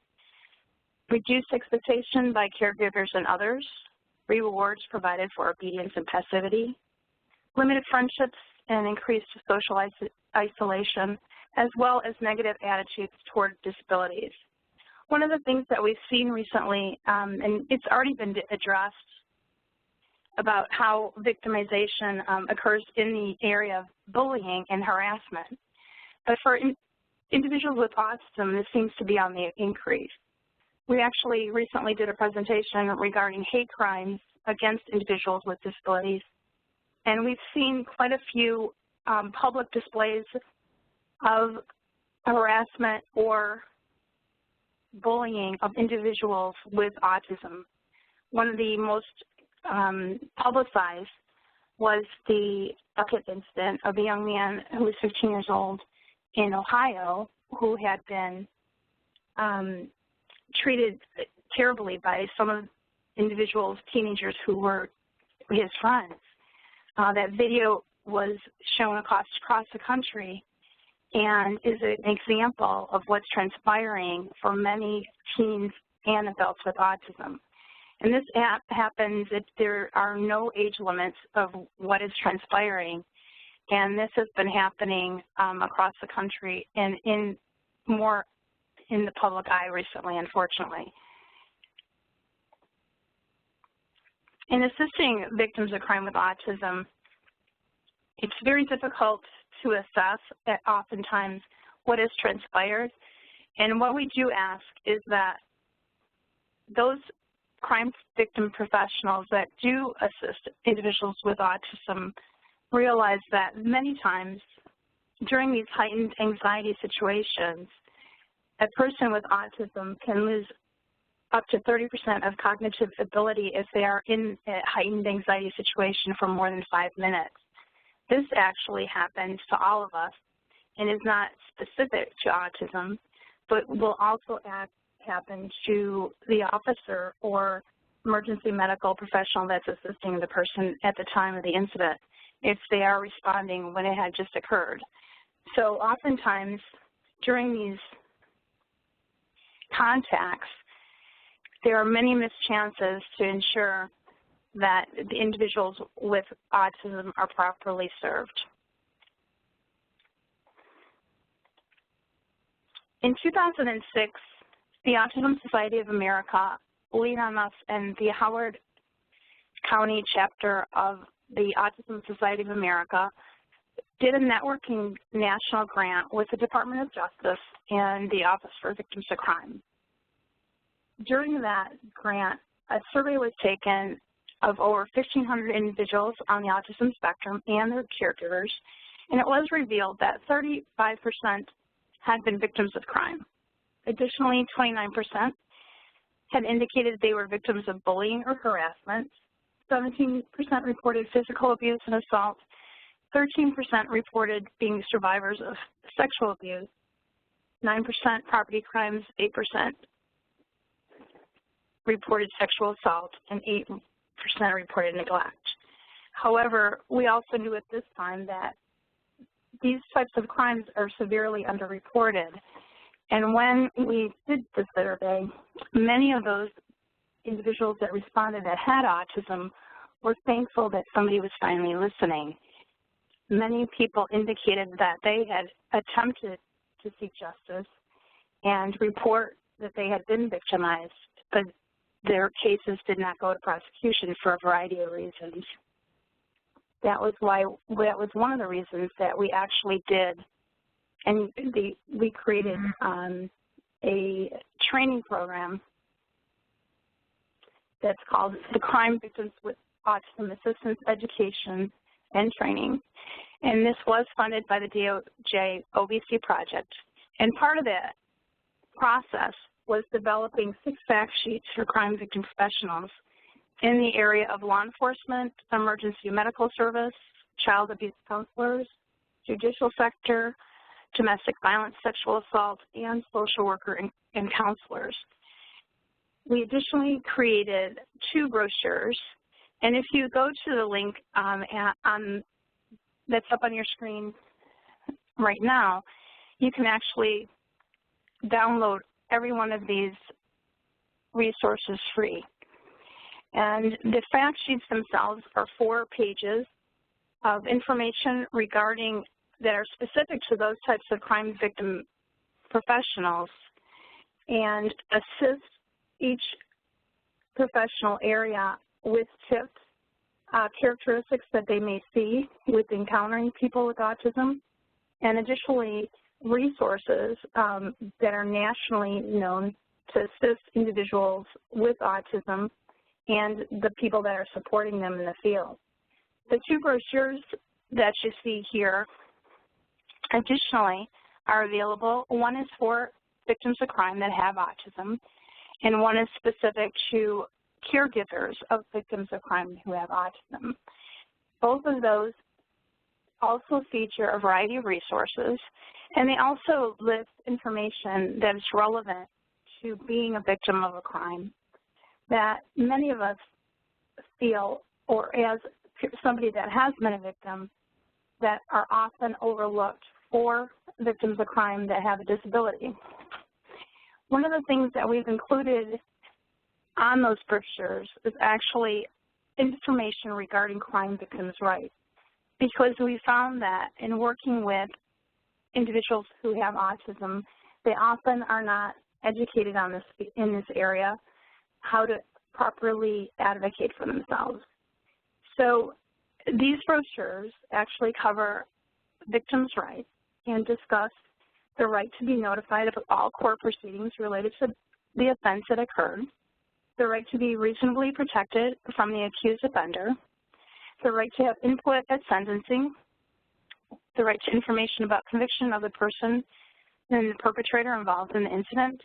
reduced expectation by caregivers and others, rewards provided for obedience and passivity, limited friendships and increased social isolation, as well as negative attitudes toward disabilities. One of the things that we've seen recently, and it's already been addressed, about how victimization occurs in the area of bullying and harassment. But for individuals with autism, this seems to be on the increase. We actually recently did a presentation regarding hate crimes against individuals with disabilities, and we've seen quite a few public displays of harassment or bullying of individuals with autism. One of the most publicized was the bucket incident of a young man who was 15 years old in Ohio who had been treated terribly by some of individuals, teenagers who were his friends. That video was shown across the country and is an example of what's transpiring for many teens and adults with autism. And this happens if there are no age limits of what is transpiring, and this has been happening across the country and more in the public eye recently, unfortunately. In assisting victims of crime with autism, it's very difficult to assess oftentimes what has transpired. And what we do ask is that those crime victim professionals that do assist individuals with autism realize that many times during these heightened anxiety situations, a person with autism can lose up to 30% of cognitive ability if they are in a heightened anxiety situation for more than 5 minutes. This actually happens to all of us and is not specific to autism, but will also happen to the officer or emergency medical professional that's assisting the person at the time of the incident if they are responding when it had just occurred. So oftentimes during these contacts, there are many missed chances to ensure that the individuals with autism are properly served. In 2006, the Autism Society of America, leaned on us, and the Howard County chapter of the Autism Society of America did a networking national grant with the Department of Justice and the Office for Victims of Crime. During that grant, a survey was taken of over 1,500 individuals on the autism spectrum and their caregivers, and it was revealed that 35% had been victims of crime. Additionally, 29% had indicated they were victims of bullying or harassment, 17% reported physical abuse and assault, 13% reported being survivors of sexual abuse, 9% property crimes, 8% reported sexual assault, and 8% reported neglect. However, we also knew at this time that these types of crimes are severely underreported. And when we did the survey, many of those individuals that responded that had autism were thankful that somebody was finally listening. Many people indicated that they had attempted to seek justice and report that they had been victimized, but their cases did not go to prosecution for a variety of reasons. that was one of the reasons that we actually did, and we created a training program that's called the Crime Victims with Autism Assistance Education and Training. And this was funded by the DOJ OVC project. And part of that process was developing 6 fact sheets for crime victim professionals in the area of law enforcement, emergency medical service, child abuse counselors, judicial sector, domestic violence, sexual assault, and social worker and counselors. We additionally created 2 brochures, and if you go to the link that's up on your screen right now, you can actually download every one of these resources free. And the fact sheets themselves are 4 pages of information regarding that are specific to those types of crime victim professionals and assist each professional area with tips, characteristics that they may see with encountering people with autism, and additionally resources that are nationally known to assist individuals with autism and the people that are supporting them in the field. The 2 brochures that you see here additionally are available. One is for victims of crime that have autism, and one is specific to caregivers of victims of crime who have autism. Both of those also feature a variety of resources, and they also list information that is relevant to being a victim of a crime that many of us feel, or as somebody that has been a victim, that are often overlooked for victims of crime that have a disability. One of the things that we've included on those brochures is actually information regarding crime victims' rights, because we found that in working with individuals who have autism, they often are not educated on in this area, how to properly advocate for themselves. So these brochures actually cover victims' rights and discuss the right to be notified of all court proceedings related to the offense that occurred, the right to be reasonably protected from the accused offender, the right to have input at sentencing, the right to information about conviction of the person and the perpetrator involved in the incident,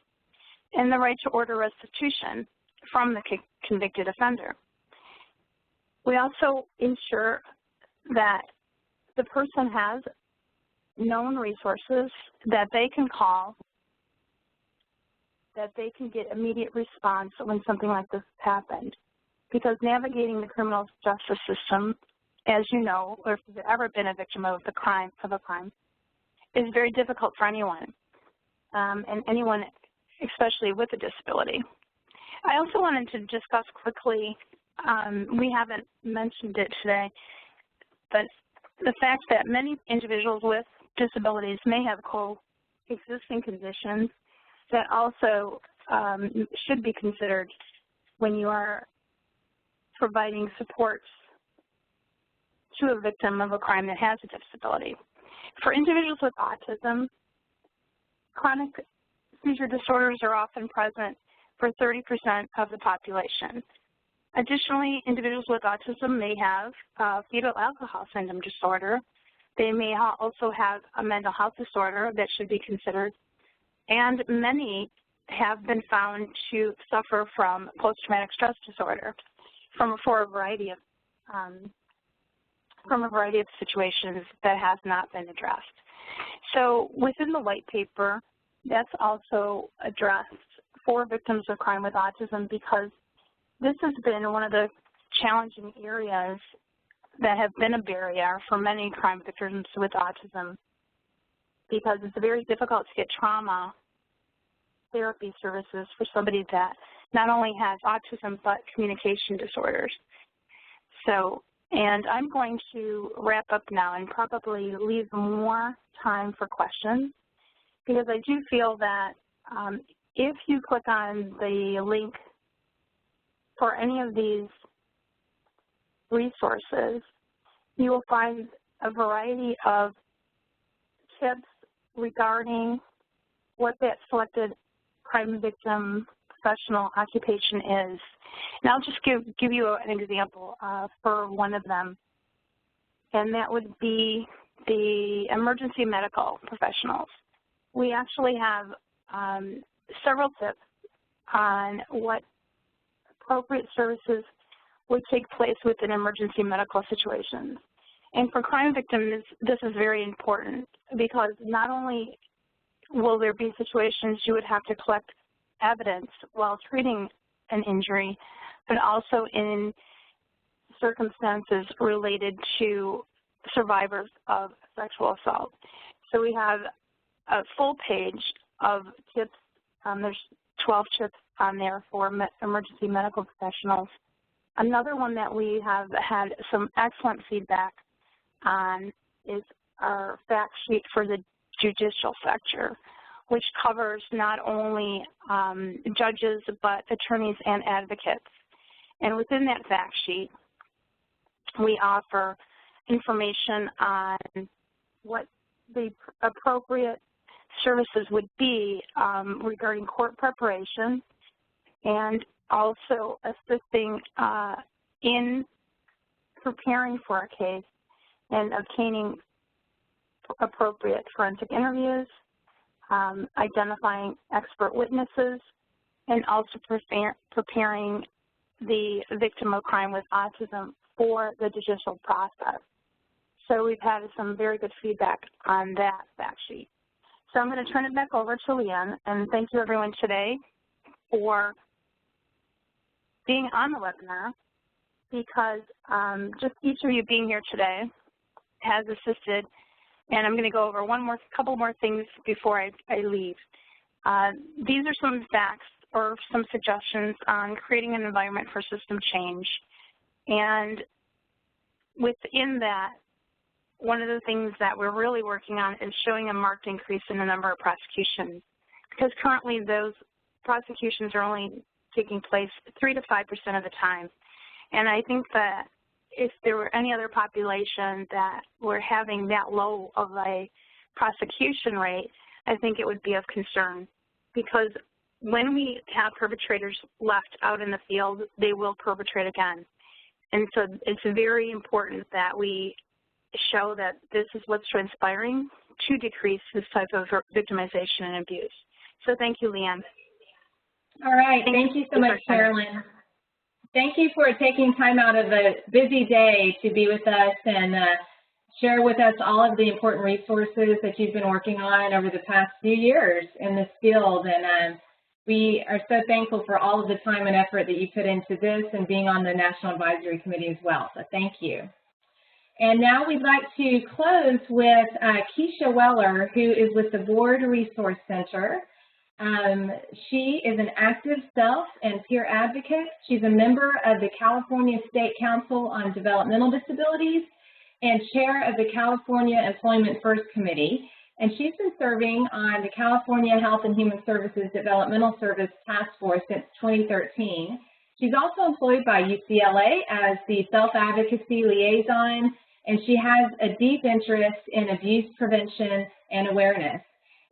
and the right to order restitution from the convicted offender. We also ensure that the person has known resources that they can call, that they can get immediate response when something like this has happened. Because navigating the criminal justice system, as you know, or if you've ever been a victim of a crime, is very difficult for anyone, and anyone especially with a disability. I also wanted to discuss quickly, we haven't mentioned it today, but the fact that many individuals with disabilities may have coexisting conditions that also should be considered when you are providing supports to a victim of a crime that has a disability. For individuals with autism, chronic seizure disorders are often present for 30% of the population. Additionally, individuals with autism may have fetal alcohol syndrome disorder. They may also have a mental health disorder that should be considered, and many have been found to suffer from post-traumatic stress disorder for a variety of situations that has not been addressed. So within the white paper, that's also addressed for victims of crime with autism, because this has been one of the challenging areas that have been a barrier for many crime victims with autism, because it's very difficult to get trauma therapy services for somebody that not only has autism but communication disorders. So, and I'm going to wrap up now and probably leave more time for questions, because I do feel that if you click on the link for any of these resources, you will find a variety of tips regarding what that selected crime victim professional occupation is. And I'll just give you an example for one of them, and that would be the emergency medical professionals. We actually have several tips on what appropriate services would take place within emergency medical situations. And for crime victims, this is very important because not only will there be situations you would have to collect evidence while treating an injury, but also in circumstances related to survivors of sexual assault. So we have a full page of tips. There's 12 tips on there for emergency medical professionals. Another one that we have had some excellent feedback on is our fact sheet for the judicial sector, which covers not only judges but attorneys and advocates. And within that fact sheet, we offer information on what the appropriate services would be regarding court preparation and also assisting in preparing for a case and obtaining appropriate forensic interviews, identifying expert witnesses, and also preparing the victim of crime with autism for the judicial process. So we've had some very good feedback on that fact sheet. So I'm going to turn it back over to Leanne, and thank you everyone today for being on the webinar, because just each of you being here today has assisted, and I'm going to go over couple more things before I leave. These are some facts or some suggestions on creating an environment for system change, and within that, one of the things that we're really working on is showing a marked increase in the number of prosecutions, because currently those prosecutions are only taking place 3 to 5% of the time. And I think that if there were any other population that were having that low of a prosecution rate, I think it would be of concern, because when we have perpetrators left out in the field, they will perpetrate again. And so it's very important that we show that this is what's transpiring to decrease this type of victimization and abuse. So thank you, Leanne. All right, thank you so much, Carolyn. Thank you for taking time out of a busy day to be with us and share with us all of the important resources that you've been working on over the past few years in this field. And we are so thankful for all of the time and effort that you put into this and being on the National Advisory Committee as well. So thank you. And now we'd like to close with Keisha Weller, who is with the Board Resource Center. She is an active self and peer advocate. She's a member of the California State Council on Developmental Disabilities and chair of the California Employment First Committee. And she's been serving on the California Health and Human Services Developmental Service Task Force since 2013. She's also employed by UCLA as the self-advocacy liaison, and she has a deep interest in abuse prevention and awareness.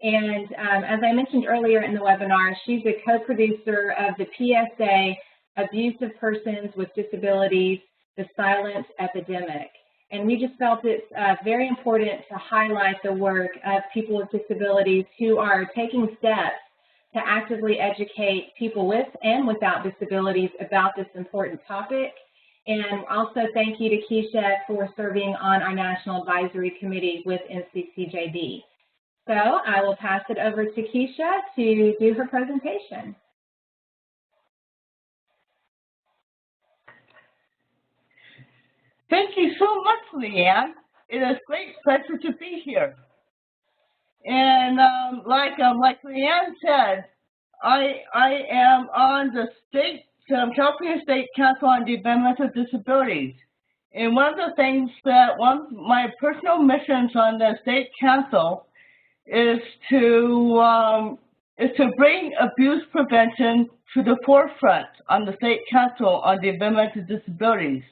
And as I mentioned earlier in the webinar, she's a co-producer of the PSA, Abuse of Persons with Disabilities, the Silent Epidemic. And we just felt it's very important to highlight the work of people with disabilities who are taking steps to actively educate people with and without disabilities about this important topic. And also thank you to Keisha for serving on our National Advisory Committee with NCCJD. So I will pass it over to Keisha to do her presentation. Thank you so much, Leanne. It is a great pleasure to be here. And like Leanne said, I am on the California State Council on Developmental Disabilities. And one of the things that my personal missions on the State Council is to bring abuse prevention to the forefront on the State Council on Developmental Disabilities.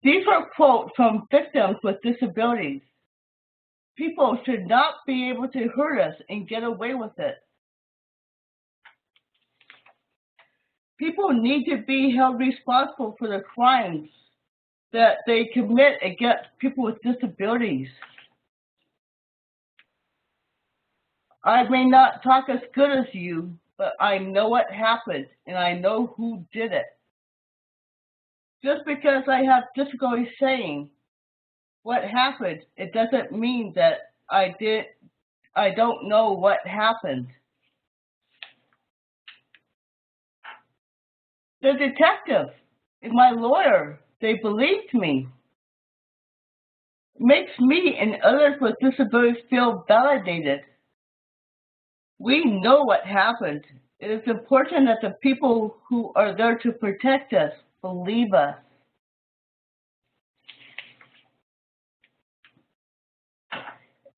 These are quotes from victims with disabilities. People should not be able to hurt us and get away with it. People need to be held responsible for the crimes that they commit against people with disabilities. I may not talk as good as you, but I know what happened and I know who did it. Just because I have difficulty saying what happened, it doesn't mean that I don't know what happened. The detective and my lawyer, they believed me. It makes me and others with disabilities feel validated. We know what happened. It is important that the people who are there to protect us believe us.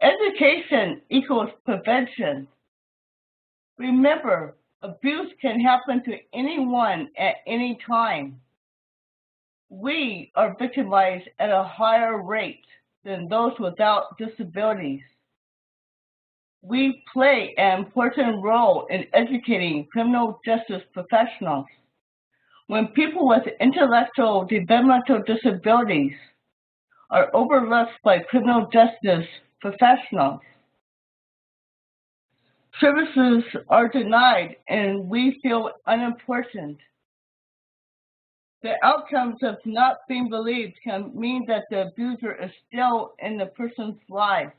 Education equals prevention. Remember, abuse can happen to anyone at any time. We are victimized at a higher rate than those without disabilities. We play an important role in educating criminal justice professionals. When people with intellectual developmental disabilities are overlooked by criminal justice professionals, services are denied and we feel unimportant. The outcomes of not being believed can mean that the abuser is still in the person's life.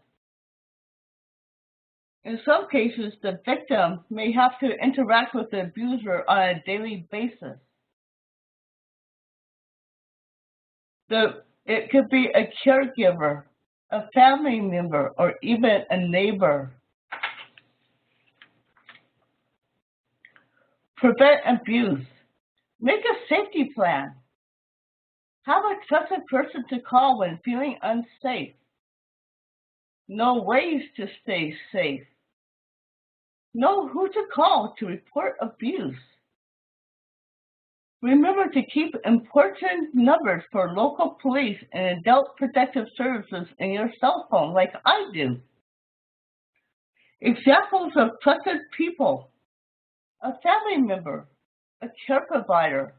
In some cases, the victim may have to interact with the abuser on a daily basis. It could be a caregiver, a family member, or even a neighbor. Prevent abuse. Make a safety plan. Have a trusted person to call when feeling unsafe. Know ways to stay safe. Know who to call to report abuse. Remember to keep important numbers for local police and adult protective services in your cell phone like I do. Examples of trusted people: a family member, a care provider,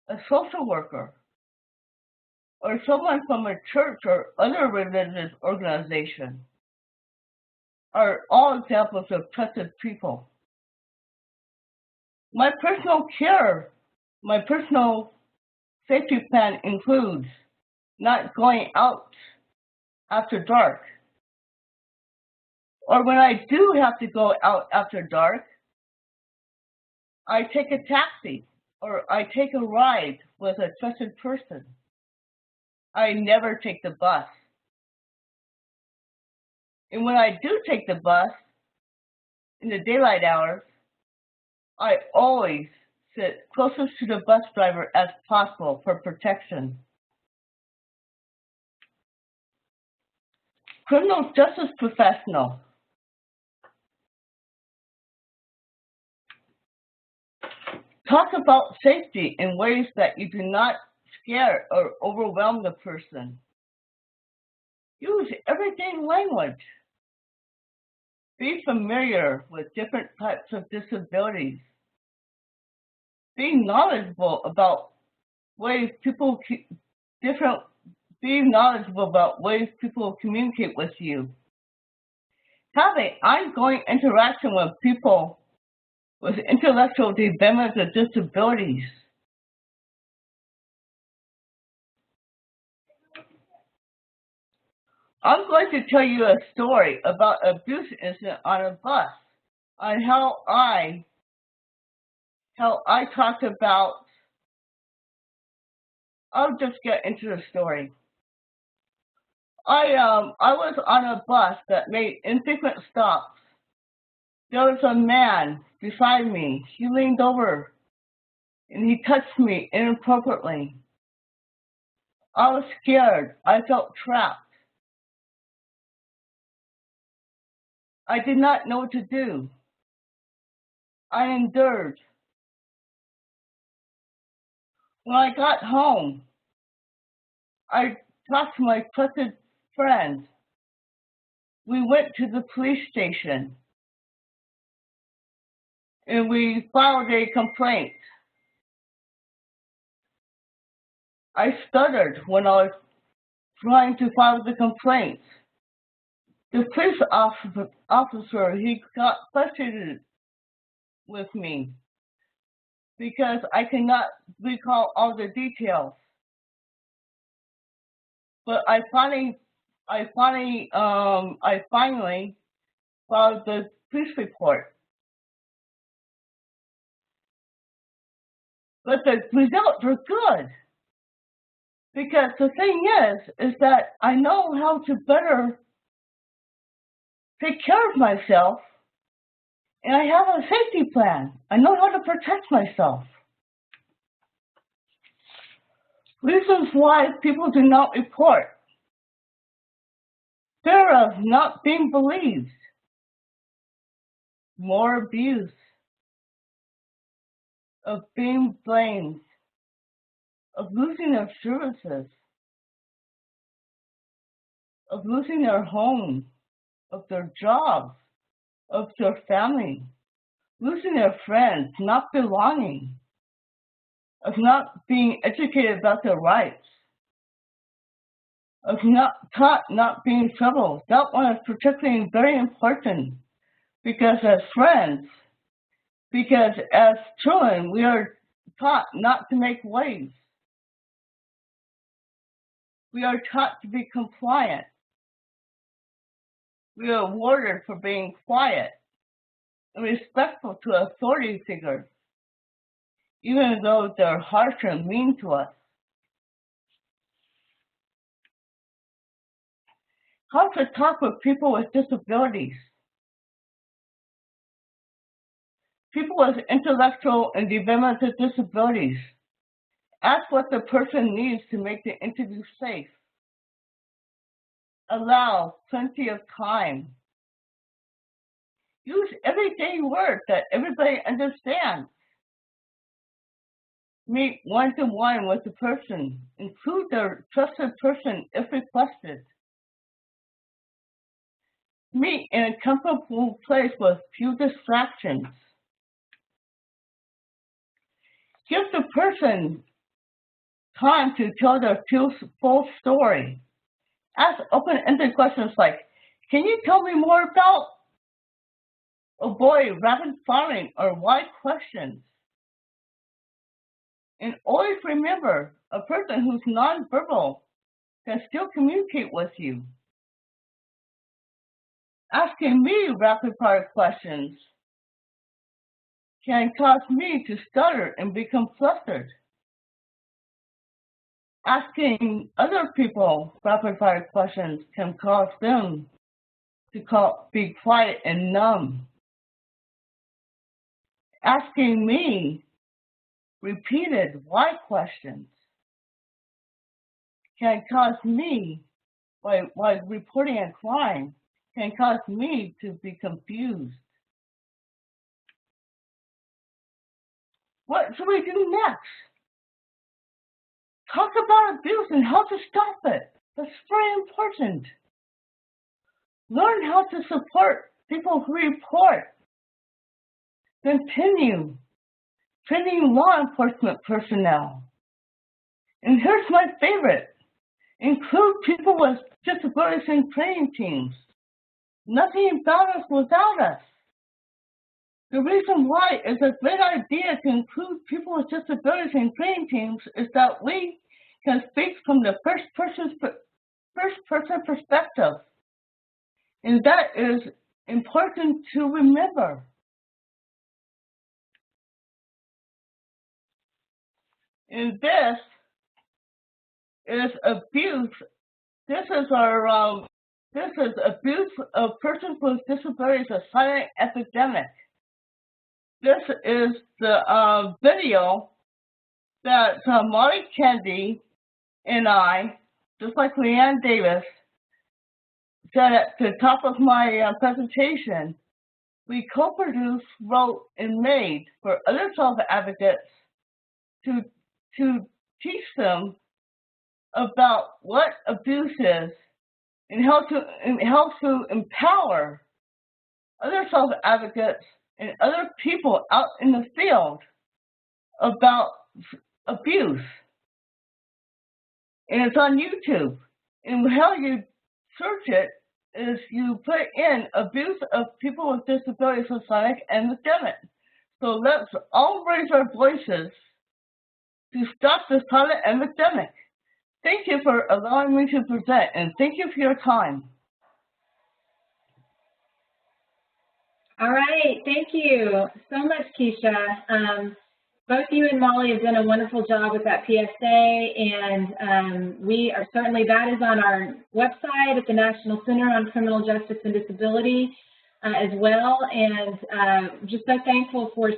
a social worker, or someone from a church or other religious organization are all examples of trusted people. My personal safety plan includes not going out after dark. Or when I do have to go out after dark, I take a taxi or I take a ride with a trusted person. I never take the bus. And when I do take the bus in the daylight hours, I always sit closest to the bus driver as possible for protection. Criminal justice professional. Talk about safety in ways that you do not scare or overwhelm the person. Use everyday language. Be familiar with different types of disabilities. Be knowledgeable about ways people communicate with you. Have an ongoing interaction with people with intellectual developmental disabilities. I'm going to tell you a story about an abuse incident on a bus, on how I talked about. I'll just get into the story. I was on a bus that made infrequent stops. There was a man beside me. He leaned over and he touched me inappropriately. I was scared. I felt trapped. I did not know what to do. I endured. When I got home, I talked to my trusted friend. We went to the police station and we filed a complaint. I stuttered when I was trying to file the complaint. The police officer, he got frustrated with me because I cannot recall all the details. But I finally filed the police report. But the results were good. Because the thing is that I know how to better take care of myself, and I have a safety plan. I know how to protect myself. Reasons why people do not report: fear of not being believed, more abuse, of being blamed, of losing their services, of losing their home, of their jobs, of their family, losing their friends, not belonging, of not being educated about their rights, of not being in trouble. That one is particularly very important because as friends, because as children, we are taught not to make waves. We are taught to be compliant. We are rewarded for being quiet and respectful to authority figures, even though they're harsh and mean to us. How to talk with people with disabilities. People with intellectual and developmental disabilities. Ask what the person needs to make the interview safe. Allow plenty of time. Use everyday words that everybody understands. Meet one-to-one with the person. Include their trusted person if requested. Meet in a comfortable place with few distractions. Give the person time to tell their full story. Ask open-ended questions like, can you tell me more about? Avoid rapid-firing or wide questions. And always remember, a person who's nonverbal can still communicate with you. Asking me rapid-fire questions can cause me to stutter and become flustered. Asking other people rapid-fire questions can cause them to be quiet and numb. Asking me repeated why questions can cause me, while reporting a crime, can cause me to be confused. What should we do next? Talk about abuse and how to stop it. That's very important. Learn how to support people who report. Continue training law enforcement personnel. And here's my favorite. Include people with disabilities in training teams. Nothing about us without us. The reason why it's a great idea to include people with disabilities in training teams is that we can speak from the first person perspective. And that is important to remember. And this is abuse. This is abuse of persons with disabilities, a silent epidemic. This is the video that Molly Kennedy and I, just like Leanne Davis, said at the top of my presentation, we co-produced, wrote, and made for other self-advocates to teach them about what abuse is and help to empower other self-advocates and other people out in the field about abuse. And it's on YouTube. And how you search it is you put in abuse of people with disabilities Hispanic epidemic. So let's all raise our voices to stop this silent epidemic. Thank you for allowing me to present, and thank you for your time. All right, thank you so much, Keisha. Both you and Molly have done a wonderful job with that PSA, and we are certainly, that is on our website at the National Center on Criminal Justice and Disability as well, and just so thankful for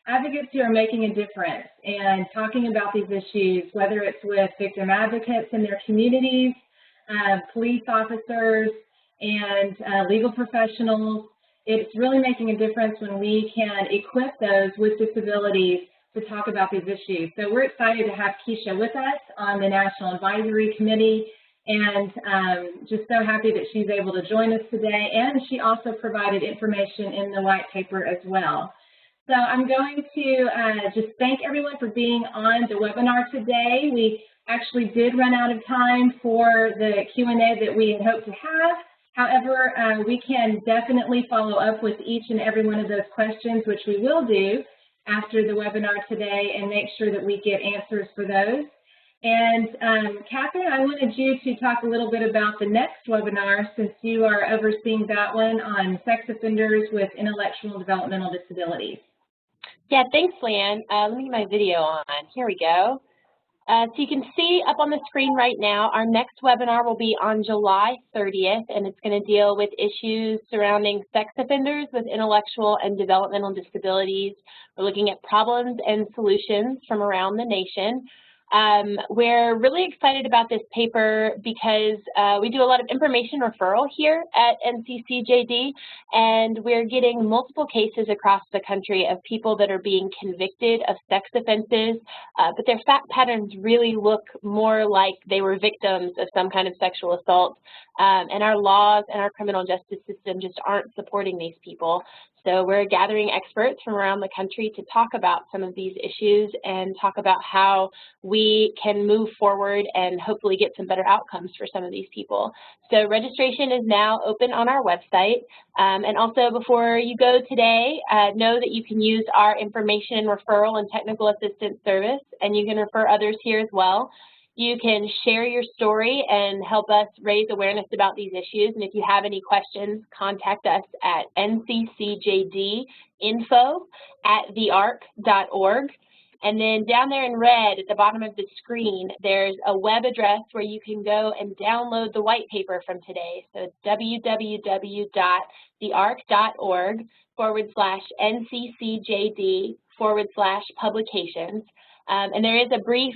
advocates who are making a difference and talking about these issues, whether it's with victim advocates in their communities, police officers, and legal professionals. It's really making a difference when we can equip those with disabilities to talk about these issues. So we're excited to have Keisha with us on the National Advisory Committee, and just so happy that she's able to join us today. And she also provided information in the white paper as well. So I'm going to just thank everyone for being on the webinar today. We actually did run out of time for the Q&A that we had hoped to have. However, we can definitely follow up with each and every one of those questions, which we will do after the webinar today, and make sure that we get answers for those. And Catherine, I wanted you to talk a little bit about the next webinar, since you are overseeing that one on sex offenders with intellectual and developmental disabilities. Yeah, thanks, Leanne. Let me get my video on. Here we go. So you can see up on the screen right now, our next webinar will be on July 30th, and it's going to deal with issues surrounding sex offenders with intellectual and developmental disabilities. We're looking at problems and solutions from around the nation. We're really excited about this paper because we do a lot of information referral here at NCCJD, and we're getting multiple cases across the country of people that are being convicted of sex offenses, but their fact patterns really look more like they were victims of some kind of sexual assault, and our laws and our criminal justice system just aren't supporting these people. So we're gathering experts from around the country to talk about some of these issues and talk about how we can move forward and hopefully get some better outcomes for some of these people. So registration is now open on our website. And also, before you go today, know that you can use our information referral and technical assistance service, and you can refer others here as well. You can share your story and help us raise awareness about these issues. And if you have any questions, contact us at nccjdinfo@thearc.org. And then down there in red at the bottom of the screen, there's a web address where you can go and download the white paper from today. So it's www.thearc.org/nccjd/publications. And there is a brief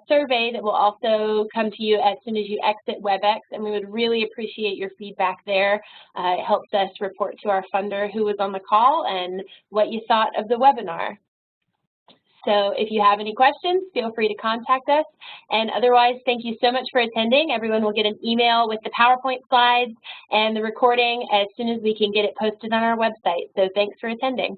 survey that will also come to you as soon as you exit WebEx, and we would really appreciate your feedback there. It helps us report to our funder who was on the call and what you thought of the webinar. So if you have any questions, feel free to contact us. And otherwise, thank you so much for attending. Everyone will get an email with the PowerPoint slides and the recording as soon as we can get it posted on our website. So thanks for attending.